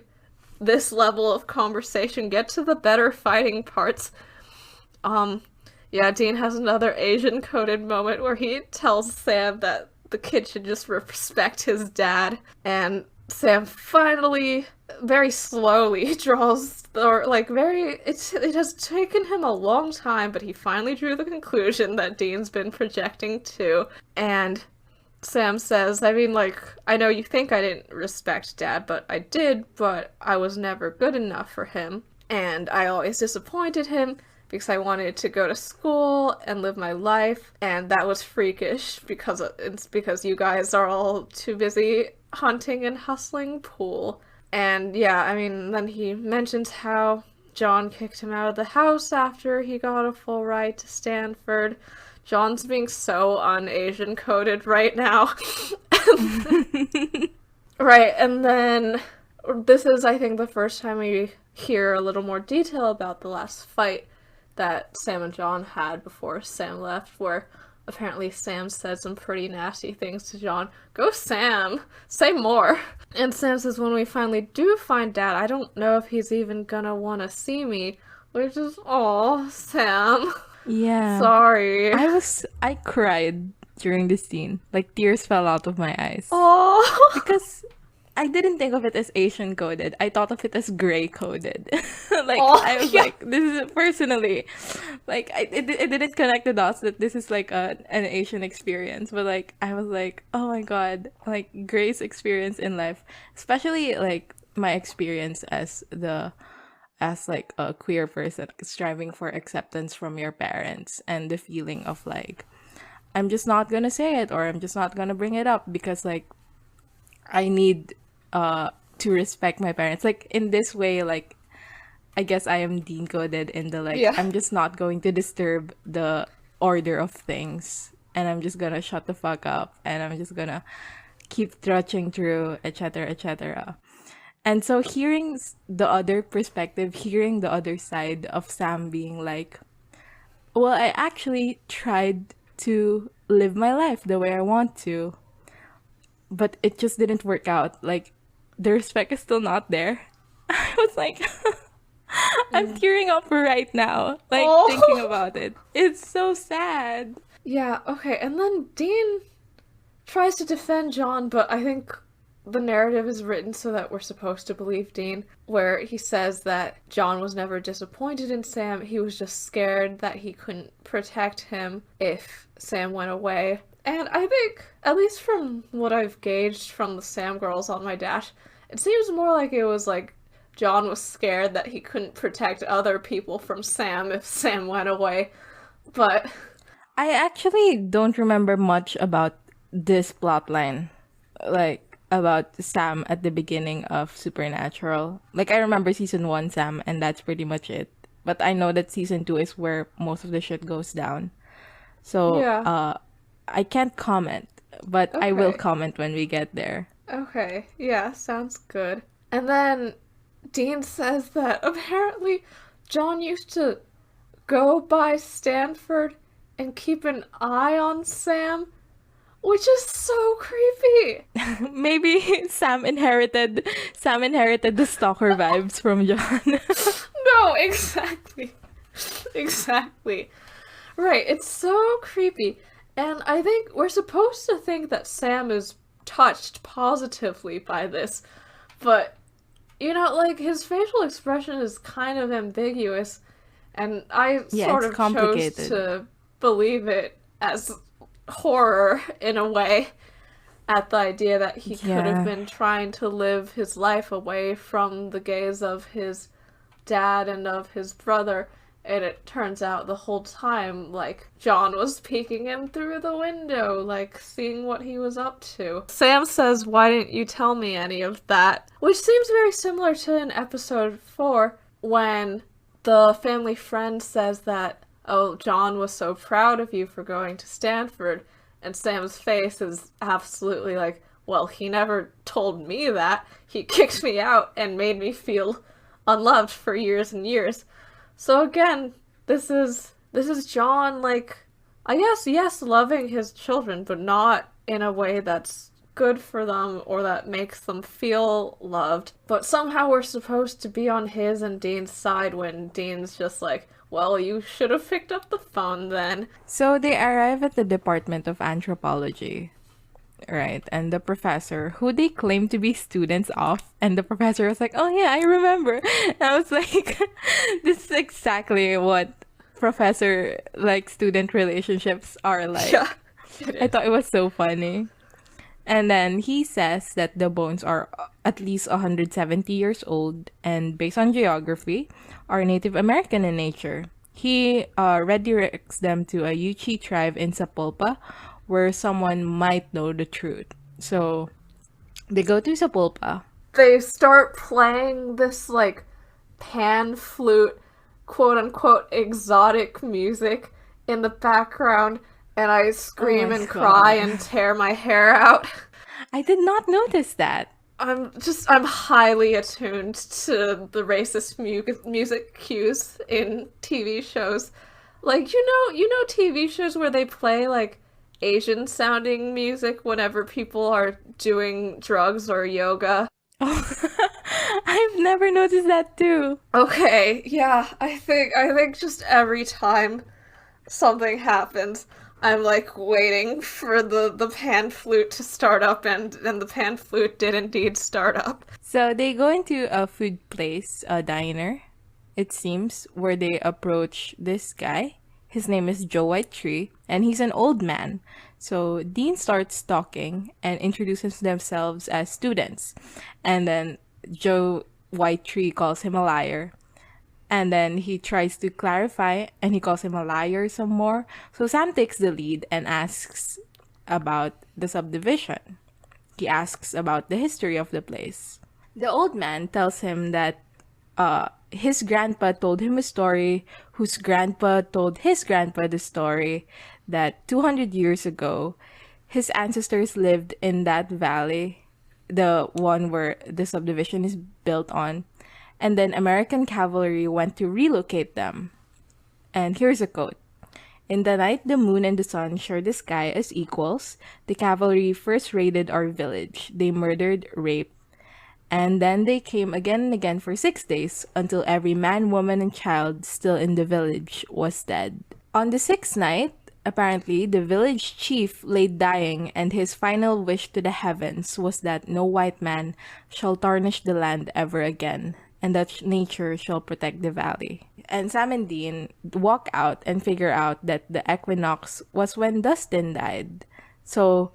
Speaker 2: this level of conversation. Get to the better fighting parts. Yeah, Dean has another Asian-coded moment where he tells Sam that the kid should just respect his dad. And Sam finally, very slowly, draws, or like it has taken him a long time, but he finally drew the conclusion that Dean's been projecting too. And Sam says, I mean, like, I know you think I didn't respect Dad, but I did, but I was never good enough for him. And I always disappointed him because I wanted to go to school and live my life, and that was freakish because it's because you guys are all too busy hunting and hustling pool. And yeah, I mean, then he mentions how John kicked him out of the house after he got a full ride to Stanford. John's being so un-Asian coded right now. Right, and then this is, I think, the first time we hear a little more detail about the last fight that Sam and John had before Sam left, where apparently Sam said some pretty nasty things to John. Go Sam! Say more! And Sam says, when we finally do find Dad, I don't know if he's even gonna want to see me. Which is, aw, Sam.
Speaker 1: Yeah.
Speaker 2: Sorry.
Speaker 1: I cried during this scene. Like, tears fell out of my eyes.
Speaker 2: Oh.
Speaker 1: Because I didn't think of it as Asian coded. I thought of it as gray coded. Like, I was like, this is personally, like, it didn't connect the dots that this is like an Asian experience. But like, I was like, oh my God, like Gray's experience in life, especially like my experience as like a queer person striving for acceptance from your parents, and the feeling of like, I'm just not gonna say it, or I'm just not gonna bring it up because like I need to respect my parents. Like in this way, like I guess I am Dean coded in the like, I'm just not going to disturb the order of things, and I'm just gonna shut the fuck up, and I'm just gonna keep trudging through, etc., etc. And so hearing the other perspective, hearing the other side of Sam being like, well, I actually tried to live my life the way I want to, but it just didn't work out. Like, the respect is still not there. I was like, I'm tearing up right now, like, thinking about it. It's so sad.
Speaker 2: Yeah, okay, and then Dean tries to defend John, but I think the narrative is written so that we're supposed to believe Dean, where he says that John was never disappointed in Sam, he was just scared that he couldn't protect him if Sam went away. And I think, at least from what I've gauged from the Sam girls on my dash, it seems more like it was like John was scared that he couldn't protect other people from Sam if Sam went away. But
Speaker 1: I actually don't remember much about this plotline, like about Sam at the beginning of Supernatural. Like, I remember season 1 Sam, and that's pretty much it. But I know that season 2 is where most of the shit goes down. So, I can't comment, but I will comment when we get there.
Speaker 2: Okay, yeah, sounds good. And then Dean says that apparently John used to go by Stanford and keep an eye on Sam, which is so creepy.
Speaker 1: Maybe Sam inherited the stalker vibes from John.
Speaker 2: No, exactly. Exactly. Right, it's so creepy. And I think we're supposed to think that Sam is touched positively by this, but you know, like, his facial expression is kind of ambiguous, and I sort of chose to believe it as horror in a way at the idea that he could have been trying to live his life away from the gaze of his dad and of his brother, and it turns out the whole time, like, John was peeking him through the window, like, seeing what he was up to. Sam says, why didn't you tell me any of that? Which seems very similar to in episode 4, when the family friend says that, oh, John was so proud of you for going to Stanford, and Sam's face is absolutely like, well, he never told me that. He kicked me out and made me feel unloved for years and years. So again, this is John, like, I guess, yes, loving his children, but not in a way that's good for them or that makes them feel loved. But somehow we're supposed to be on his and Dean's side when Dean's just like, well, you should have picked up the phone then.
Speaker 1: So they arrive at the Department of Anthropology. Right. And the professor, who they claim to be students of, and the professor was like, "Oh yeah, I remember." And I was like, "This is exactly what professor like student relationships are
Speaker 2: Yeah,
Speaker 1: like."
Speaker 2: it
Speaker 1: I
Speaker 2: is.
Speaker 1: thought it was so funny. And then he says that the bones are at least 170 years old and based on geography are Native American in nature. He redirects them to a Yuchi tribe in Sapulpa where someone might know the truth. So they go to Sapulpa.
Speaker 2: They start playing this like pan flute, quote unquote, exotic music in the background, and I
Speaker 1: Oh
Speaker 2: scream
Speaker 1: my
Speaker 2: and cry
Speaker 1: god.
Speaker 2: and tear my hair out.
Speaker 1: I did not notice that.
Speaker 2: I'm highly attuned to the racist music cues in TV shows. Like you know TV shows where they play like Asian sounding music whenever people are doing drugs or yoga.
Speaker 1: Oh, I've never noticed that too.
Speaker 2: Okay, yeah, I think just every time something happens, I'm like waiting for the pan flute to start up, and the pan flute did indeed start up.
Speaker 1: So they go into a food place, a diner, it seems, where they approach this guy. His name is Joe Whitetree, and he's an old man. So Dean starts talking and introduces themselves as students. And then Joe Whitetree calls him a liar. And then he tries to clarify and he calls him a liar some more. So Sam takes the lead and asks about the subdivision. He asks about the history of the place. The old man tells him that his grandpa told him a story, whose grandpa told his grandpa the story that 200 years ago, his ancestors lived in that valley, the one where the subdivision is built on, and then American cavalry went to relocate them. And here's a quote. In the night the moon and the sun shared the sky as equals, the cavalry first raided our village. They murdered, raped, and then they came again and again for 6 days until every man, woman, and child still in the village was dead. On the sixth night, apparently, the village chief lay dying, and his final wish to the heavens was that no white man shall tarnish the land ever again, and that nature shall protect the valley. And Sam and Dean walk out and figure out that the equinox was when Dustin died. So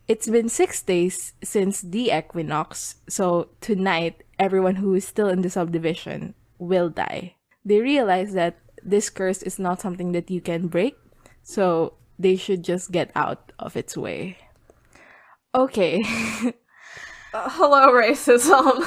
Speaker 1: it's been 6 days since the equinox, so tonight, everyone who is still in the subdivision will die. They realize that this curse is not something that you can break, so they should just get out of its way. Okay,
Speaker 2: Hello, racism.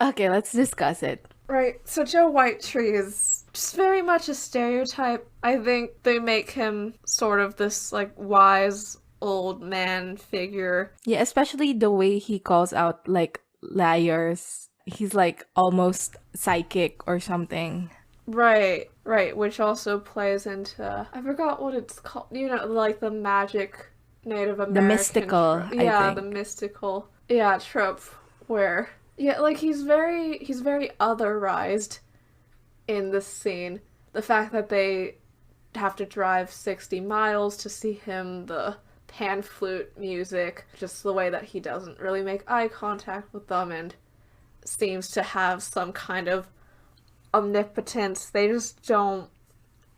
Speaker 1: okay, let's discuss it.
Speaker 2: Right, so Joe Whitetree is just very much a stereotype. I think they make him sort of this like wise old man figure.
Speaker 1: Yeah, especially the way he calls out like liars. He's like almost psychic or something.
Speaker 2: Right, right, which also plays into I forgot what it's called. You know, like the magic Native
Speaker 1: The
Speaker 2: American
Speaker 1: mystical, I
Speaker 2: yeah, the
Speaker 1: think.
Speaker 2: mystical trope where yeah, like he's very otherized in this scene. The fact that they have to drive 60 miles to see him, the pan flute music, just the way that he doesn't really make eye contact with them and seems to have some kind of omnipotence. They just don't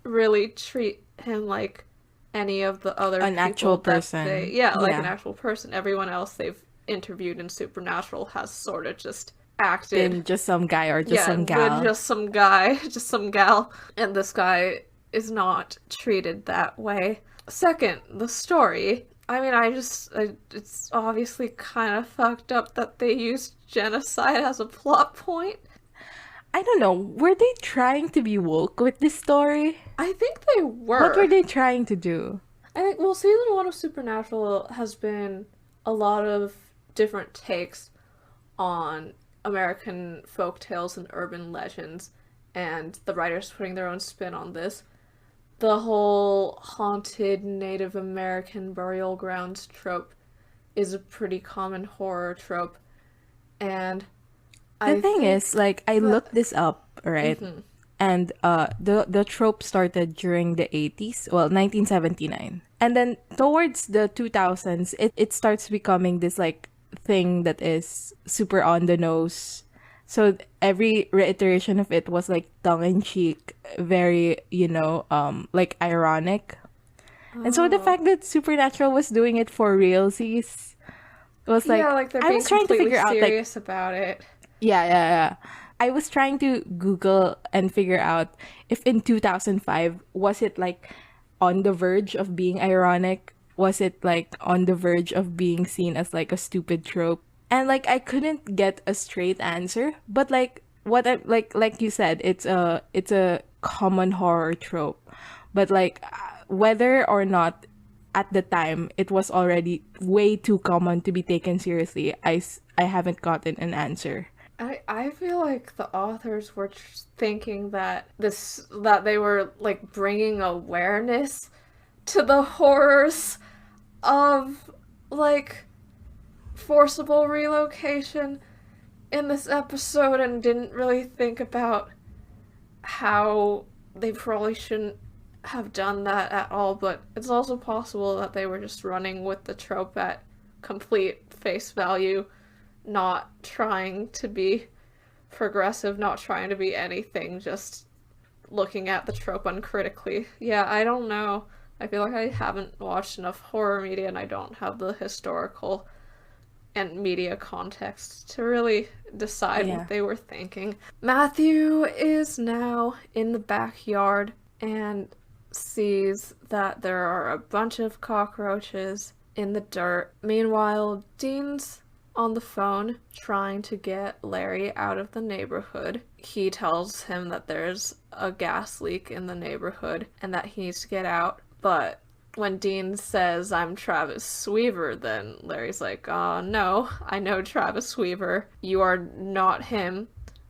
Speaker 2: really treat him like any of the other
Speaker 1: An
Speaker 2: people
Speaker 1: actual
Speaker 2: that they
Speaker 1: person.
Speaker 2: yeah, like an
Speaker 1: Yeah.
Speaker 2: actual person. Everyone else they've interviewed in Supernatural has sort of just acted
Speaker 1: Been just some guy or just
Speaker 2: yeah,
Speaker 1: some
Speaker 2: with
Speaker 1: gal.
Speaker 2: just some guy, just some gal, and this guy is not treated that way. Second, the story. I mean, it's obviously kind of fucked up that they used genocide as a plot point.
Speaker 1: I don't know. Were they trying to be woke with this story?
Speaker 2: I think they
Speaker 1: What were
Speaker 2: were.
Speaker 1: they trying to do?
Speaker 2: I think, well, season one of Supernatural has been a lot of different takes on American folk tales and urban legends, and the writers putting their own spin on this. The whole haunted Native American burial grounds trope is a pretty common horror trope, and
Speaker 1: The
Speaker 2: I
Speaker 1: thing
Speaker 2: think
Speaker 1: is, like, I
Speaker 2: that
Speaker 1: looked this up, right?
Speaker 2: mm-hmm.
Speaker 1: And the trope started during the 80s, well, 1979. And then towards the 2000s, it starts becoming this like thing that is super on the nose. So every reiteration of it was like tongue in cheek, very, like ironic. And so the
Speaker 2: Oh.
Speaker 1: fact that Supernatural was doing it for realsies was
Speaker 2: Yeah,
Speaker 1: like,
Speaker 2: like they're
Speaker 1: I
Speaker 2: being
Speaker 1: was trying to
Speaker 2: completely
Speaker 1: figure out like,
Speaker 2: serious about it.
Speaker 1: yeah. I was trying to Google and figure out if in 2005 was it like on the verge of being ironic? Was it like on the verge of being seen as like a stupid trope? And like I couldn't get a straight answer, but like what I like you said, it's a common horror trope. But like whether or not at the time it was already way too common to be taken seriously, I haven't gotten an answer.
Speaker 2: I feel like the authors were thinking that they were like bringing awareness to the horrors of like forcible relocation in this episode and didn't really think about how they probably shouldn't have done that at all, but it's also possible that they were just running with the trope at complete face value, not trying to be progressive, not trying to be anything, just looking at the trope uncritically. Yeah, I don't know. I feel like I haven't watched enough horror media and I don't have the historical and media context to really decide
Speaker 1: Yeah.
Speaker 2: what they were thinking. Matthew is now in the backyard and sees that there are a bunch of cockroaches in the dirt. Meanwhile, Dean's on the phone trying to get Larry out of the neighborhood. He tells him that there's a gas leak in the neighborhood and that he needs to get out, but when Dean says, "I'm Travis Weaver," then Larry's like, no, I know Travis Weaver. You are not him.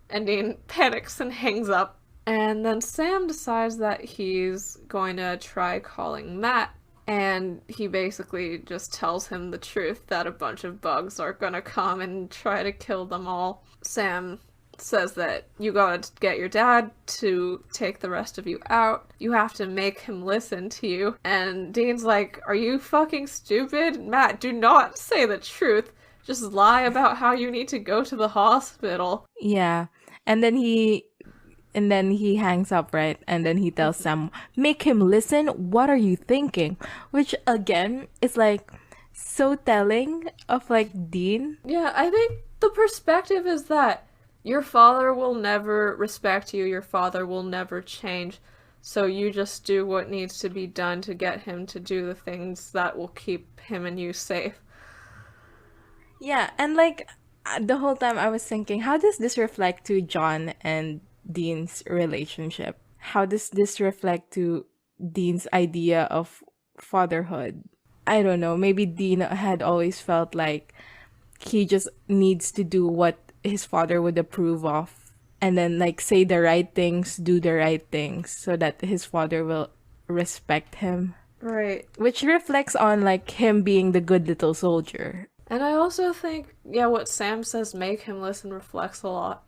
Speaker 2: And Dean panics and hangs up. And then Sam decides that he's going to try calling Matt. And he basically just tells him the truth that a bunch of bugs are gonna come and try to kill them all. Sam says that you gotta get your dad to take the rest of you out. You have to make him listen to you. And Dean's like, are you fucking stupid? Matt, do not say the truth. Just lie about how you need to go to the hospital.
Speaker 1: Yeah. And then he hangs up, right? And then he tells Sam, make him listen. What are you thinking? Which again is like so telling of like Dean.
Speaker 2: Yeah, I think the perspective is that your father will never respect you, your father will never change, so you just do what needs to be done to get him to do the things that will keep him and you safe.
Speaker 1: Yeah, and like the whole time I was thinking, how does this reflect to John and Dean's relationship? How does this reflect to Dean's idea of fatherhood? I don't know. Maybe Dean had always felt like he just needs to do what his father would approve of and then like say the right things, do the right things so that his father will respect him.
Speaker 2: Right.
Speaker 1: Which reflects on like him being the good little soldier.
Speaker 2: And I also think, yeah, what Sam says, make him listen, reflects a lot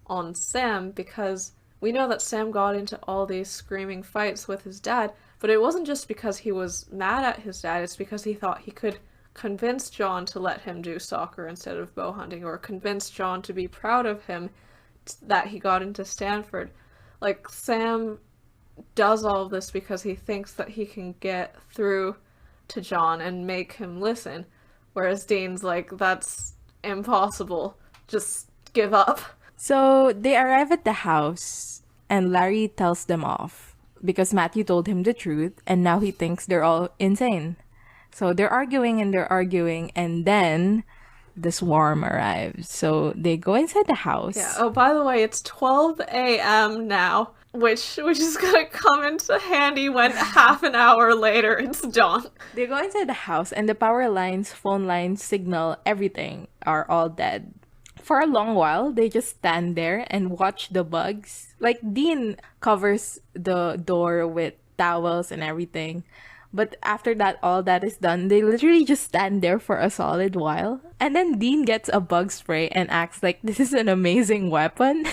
Speaker 2: on Sam, because we know that Sam got into all these screaming fights with his dad, but it wasn't just because he was mad at his dad, it's because he thought he could convince John to let him do soccer instead of bow hunting, or convince John to be proud of him that he got into Stanford. Like, Sam does all of this because he thinks that he can get through to John and make him listen, whereas Dean's like, that's impossible, just give up.
Speaker 1: So they arrive at the house and Larry tells them off because Matthew told him the truth and now he thinks they're all insane. So they're arguing and then the swarm arrives. So they go inside the house.
Speaker 2: Yeah. Oh, by the way, it's 12 a.m. now, which is gonna come into handy when half an hour later it's dawn.
Speaker 1: They go inside the house and the power lines, phone lines, signal, everything are all dead. For a long while, they just stand there and watch the bugs. Like Dean covers the door with towels and everything. But after that, all that is done, they literally just stand there for a solid while. And then Dean gets a bug spray and acts like this is an amazing weapon.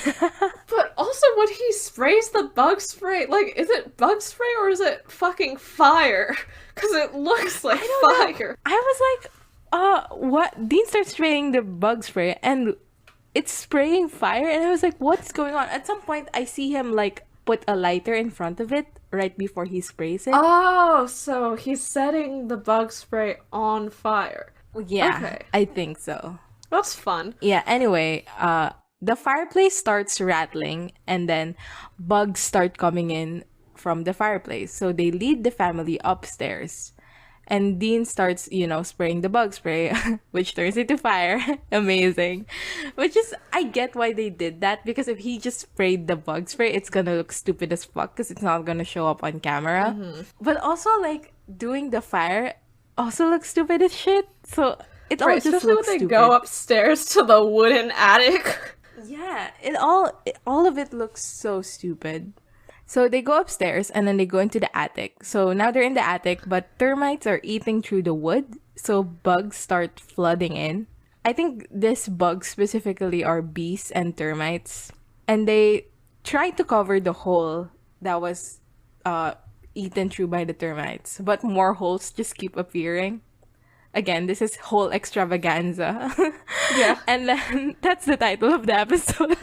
Speaker 2: But also when he sprays the bug spray, like, is it bug spray or is it fucking fire? Because it looks like fire.
Speaker 1: I was like, what? Dean starts spraying the bug spray and it's spraying fire. And I was like, what's going on? At some point, I see him like put a lighter in front of it right before he sprays it.
Speaker 2: Oh, so he's setting the bug spray on fire.
Speaker 1: Yeah,
Speaker 2: okay.
Speaker 1: I think so.
Speaker 2: That's fun.
Speaker 1: Yeah, anyway, the fireplace starts rattling and then bugs start coming in from the fireplace. So they lead the family upstairs. And Dean starts, spraying the bug spray, which turns into fire. Amazing. Which is, I get why they did that, because if he just sprayed the bug spray, it's gonna look stupid as fuck, because it's not gonna show up on camera. But also, like, doing the fire also looks stupid as shit. So it all just
Speaker 2: especially
Speaker 1: looks
Speaker 2: when they
Speaker 1: stupid.
Speaker 2: go upstairs to the wooden attic.
Speaker 1: Yeah, all of it looks so stupid. So they go upstairs and then they go into the attic. So now they're in the attic, but termites are eating through the wood. So bugs start flooding in. I think these bugs specifically are bees and termites. And they try to cover the hole that was eaten through by the termites. But more holes just keep appearing. Again, this is whole extravaganza.
Speaker 2: Yeah.
Speaker 1: And then that's the title of the episode.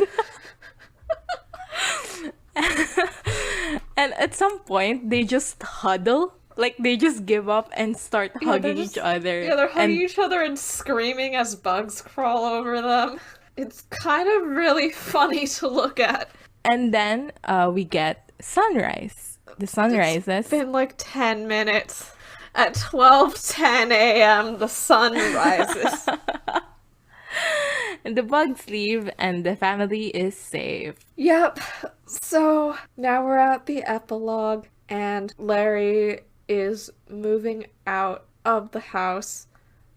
Speaker 1: And at some point, they just huddle. Like, they just give up and start hugging each other.
Speaker 2: Yeah, they're hugging each other and screaming as bugs crawl over them. It's kind of really funny to look at.
Speaker 1: And then we get sunrise. The sun rises.
Speaker 2: It's been like 10 minutes. At 12:10 a.m., the sun rises.
Speaker 1: And the bugs leave and the family is safe.
Speaker 2: Yep. So now we're at the epilogue, and Larry is moving out of the house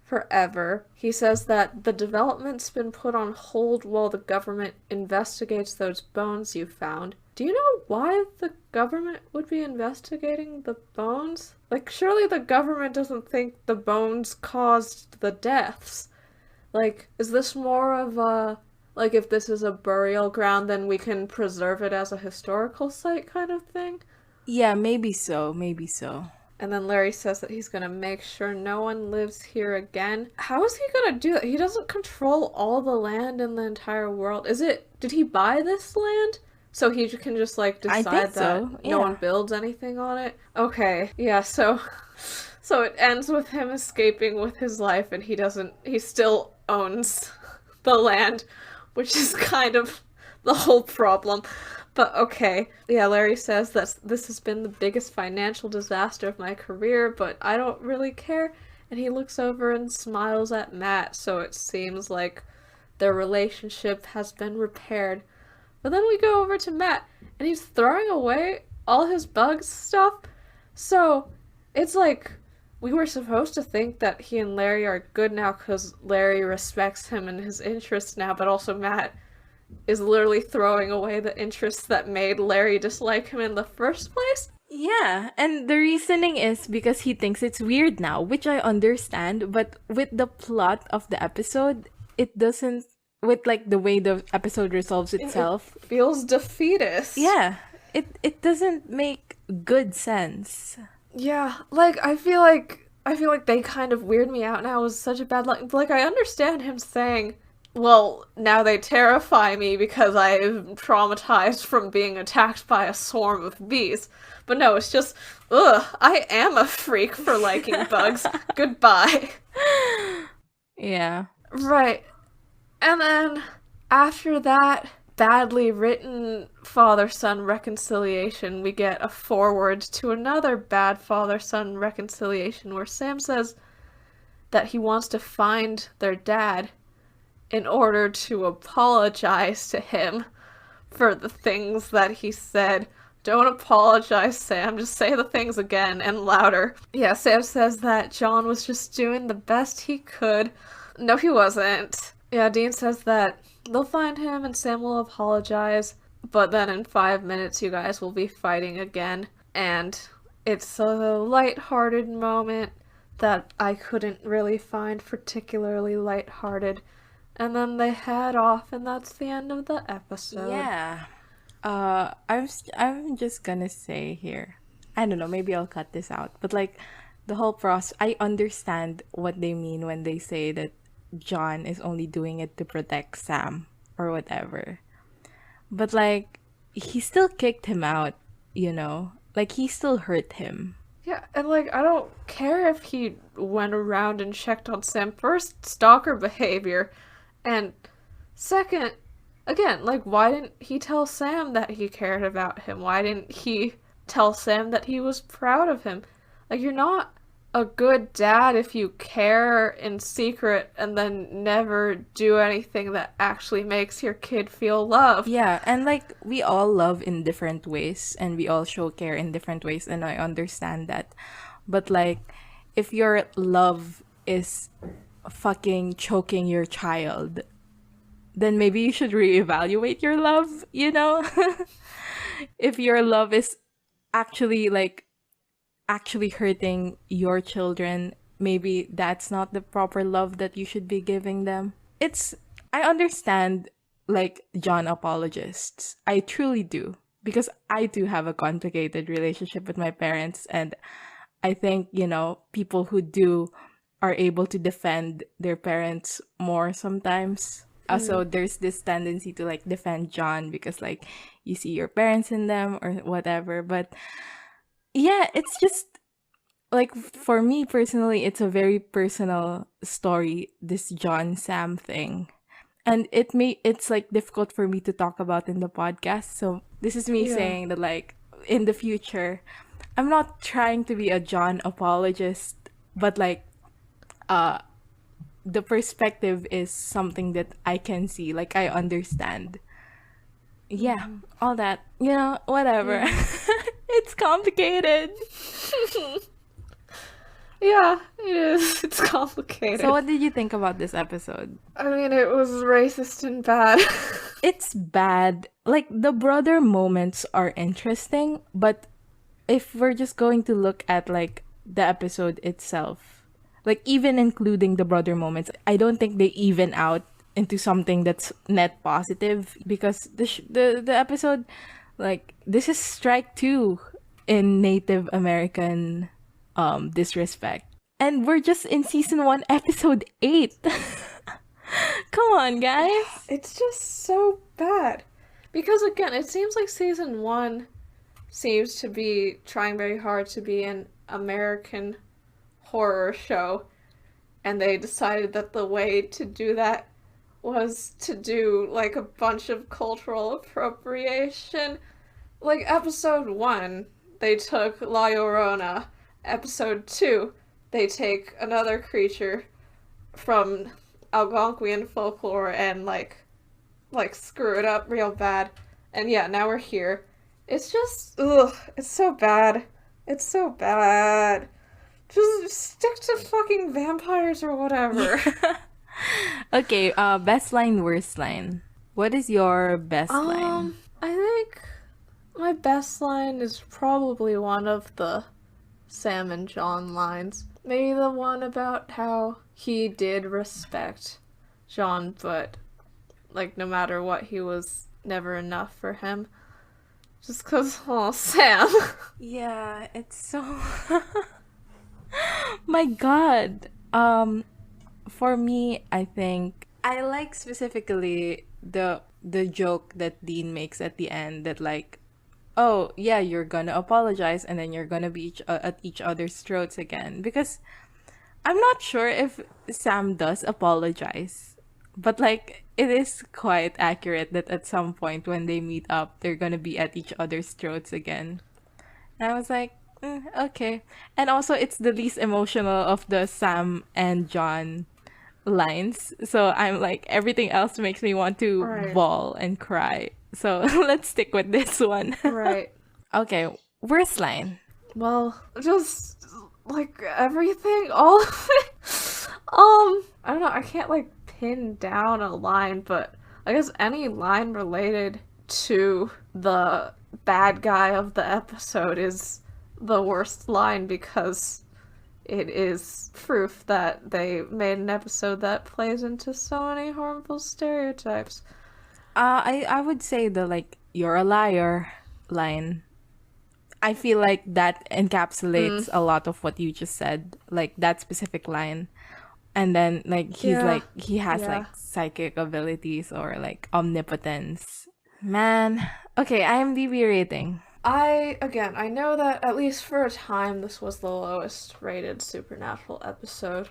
Speaker 2: forever. He says that the development's been put on hold while the government investigates those bones you found. Do you know why the government would be investigating the bones? Like, surely the government doesn't think the bones caused the deaths. Like, is this more of a, like, if this is a burial ground, then we can preserve it as a historical site kind of thing?
Speaker 1: Yeah, maybe so. Maybe so.
Speaker 2: And then Larry says that he's gonna make sure no one lives here again. How is he gonna do that? He doesn't control all the land in the entire world. Did he buy this land? So he can just, like, decide that no one builds anything on it? Okay, yeah, so it ends with him escaping with his life, and he still owns the land, which is kind of the whole problem. But okay, yeah, Larry says that this has been the biggest financial disaster of my career, but I don't really care. And he looks over and smiles at Matt, so it seems like their relationship has been repaired. But then we go over to Matt, and he's throwing away all his bugs stuff. So it's like, we were supposed to think that he and Larry are good now because Larry respects him and his interests now, but also Matt is literally throwing away the interests that made Larry dislike him in the first place.
Speaker 1: Yeah, and the reasoning is because he thinks it's weird now, which I understand, but with the plot of the episode, it doesn't, with like the way the episode resolves itself.
Speaker 2: It feels defeatist.
Speaker 1: Yeah, it doesn't make good sense.
Speaker 2: Yeah, like, I feel like they kind of weird me out now. It was such a bad luck. Like, I understand him saying, well, now they terrify me because I'm traumatized from being attacked by a swarm of bees. But no, it's just, I am a freak for liking bugs. Goodbye.
Speaker 1: Yeah.
Speaker 2: Right. And then, after that badly written father-son reconciliation, we get a forward to another bad father-son reconciliation where Sam says that he wants to find their dad in order to apologize to him for the things that he said. Don't apologize, Sam. Just say the things again and louder. Yeah, Sam says that John was just doing the best he could. No, he wasn't. Yeah, Dean says that they'll find him and Sam will apologize, but then in 5 minutes you guys will be fighting again. And it's a lighthearted moment that I couldn't really find particularly lighthearted. And then they head off, and that's the end of the episode.
Speaker 1: Yeah. I'm just gonna say here. I don't know, maybe I'll cut this out. But like the whole process, I understand what they mean when they say that John is only doing it to protect Sam or whatever. But like he still kicked him out, you know? Like he still hurt him.
Speaker 2: Yeah, and like, I don't care if he went around and checked on Sam. First, stalker behavior. And second, again, like, why didn't he tell Sam that he cared about him? Why didn't he tell Sam that he was proud of him? Like, you're not a good dad if you care in secret and then never do anything that actually makes your kid feel loved.
Speaker 1: Yeah, and like we all love in different ways and we all show care in different ways and I understand that. But like if your love is fucking choking your child, then maybe you should reevaluate your love, you know? If your love is actually like actually hurting your children, maybe that's not the proper love that you should be giving them. It's, I understand like John apologists. I truly do. Because I do have a complicated relationship with my parents. And I think, you know, people who do are able to defend their parents more sometimes. Also, there's this tendency to like defend John because like you see your parents in them or whatever. But yeah, it's just like for me personally, it's a very personal story, this John Sam thing. And it's like difficult for me to talk about in the podcast. So this is me
Speaker 2: Yeah.
Speaker 1: saying that like in the future, I'm not trying to be a John apologist, but like the perspective is something that I can see, like I understand. Yeah, all that, you know, whatever. It's complicated.
Speaker 2: Yeah, it is. It's complicated.
Speaker 1: So what did you think about this episode?
Speaker 2: I mean, it was racist and bad.
Speaker 1: It's bad. Like the brother moments are interesting, but if we're just going to look at like the episode itself, like even including the brother moments, I don't think they even out into something that's net positive because the episode, like this is strike two in Native American disrespect, and we're just in season 1 episode 8. Come on, guys.
Speaker 2: It's just so bad. Because again, it seems like season 1 seems to be trying very hard to be an American horror show, and they decided that the way to do that was to do like a bunch of cultural appropriation. Like episode 1, they took La Llorona. Episode 2, they take another creature from Algonquian folklore and like screw it up real bad. And yeah, now we're here. It's just it's so bad. It's so bad. Just stick to fucking vampires or whatever.
Speaker 1: Okay, best line, worst line. What is your best line?
Speaker 2: I think my best line is probably one of the Sam and John lines. Maybe the one about how he did respect John, but like no matter what, he was never enough for him. Just cause, oh, Sam.
Speaker 1: Yeah, it's so my god. For me, I think I like specifically the joke that Dean makes at the end that like, oh yeah, you're gonna apologize and then you're gonna be at each other's throats again, because I'm not sure if Sam does apologize, but like it is quite accurate that at some point when they meet up they're gonna be at each other's throats again. And I was like, okay. And also it's the least emotional of the Sam and John lines, so I'm like everything else makes me want to
Speaker 2: Right.
Speaker 1: bawl and cry, so let's stick with this one.
Speaker 2: Right.
Speaker 1: Okay, worst line.
Speaker 2: Well, just like everything, all of it. I don't know, I can't like pin down a line, but I guess any line related to the bad guy of the episode is the worst line because it is proof that they made an episode that plays into so many harmful stereotypes.
Speaker 1: I would say the like "you're a liar" line. I feel like that encapsulates a lot of what you just said, like that specific line. And then like he's
Speaker 2: Yeah.
Speaker 1: like he has like psychic abilities or like omnipotence. Man. Okay, IMDb rating.
Speaker 2: I know that at least for a time this was the lowest rated Supernatural episode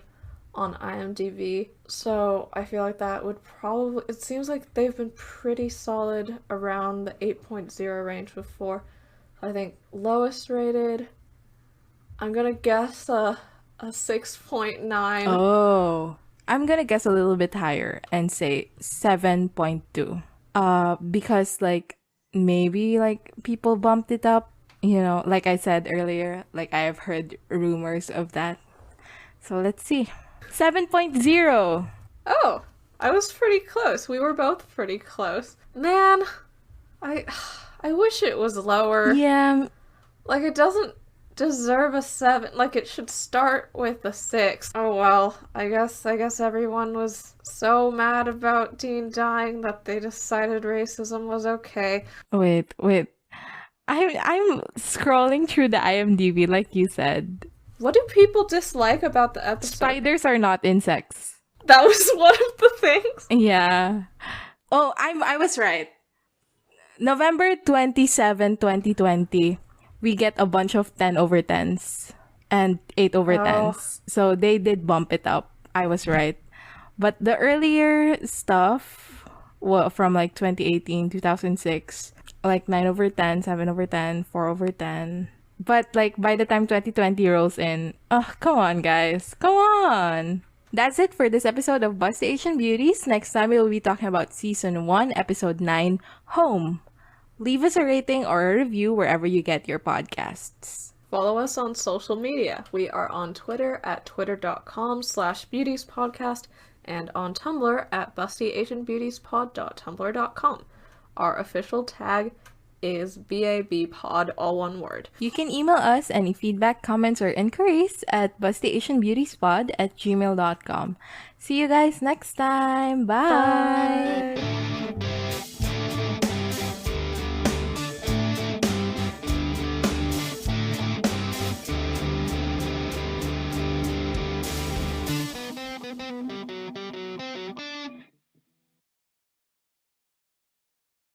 Speaker 2: on IMDb. So I feel like that would probably, it seems like they've been pretty solid around the 8.0 range before. I think lowest rated, I'm gonna guess a 6.9.
Speaker 1: Oh. I'm gonna guess a little bit higher and say 7.2. Because like maybe like people bumped it up, like I said earlier, like I have heard rumors of that. So let's see. 7.0.
Speaker 2: Oh, I was pretty close. We were both pretty close. Man, I wish it was lower.
Speaker 1: Yeah.
Speaker 2: Like, it doesn't deserve a 7. Like, it should start with a 6. Oh well, I guess everyone was so mad about Dean dying that they decided racism was okay.
Speaker 1: Wait. I'm scrolling through the IMDb like you said.
Speaker 2: What do people dislike about the episode?
Speaker 1: Spiders are not insects.
Speaker 2: That was one of the things.
Speaker 1: Yeah. Oh, I was right. November 27, 2020, we get a bunch of 10 over 10s and 8 over 10s. So they did bump it up. I was right. But the earlier stuff, well, from like 2018, 2006, like 9 over 10, 7 over 10, 4 over 10. But like by the time 2020 rolls in, come on, guys. Come on. That's it for this episode of Bust the Asian Beauties. Next time we will be talking about Season 1, Episode 9, Home. Leave us a rating or a review wherever you get your podcasts.
Speaker 2: Follow us on social media. We are on Twitter at twitter.com/beautiespodcast and on Tumblr at bustyasianbeautiespod.tumblr.com. Our official tag is BABpod, all one word.
Speaker 1: You can email us any feedback, comments, or inquiries at bustyasianbeautiespod@gmail.com. See you guys next time. Bye.
Speaker 2: Bye.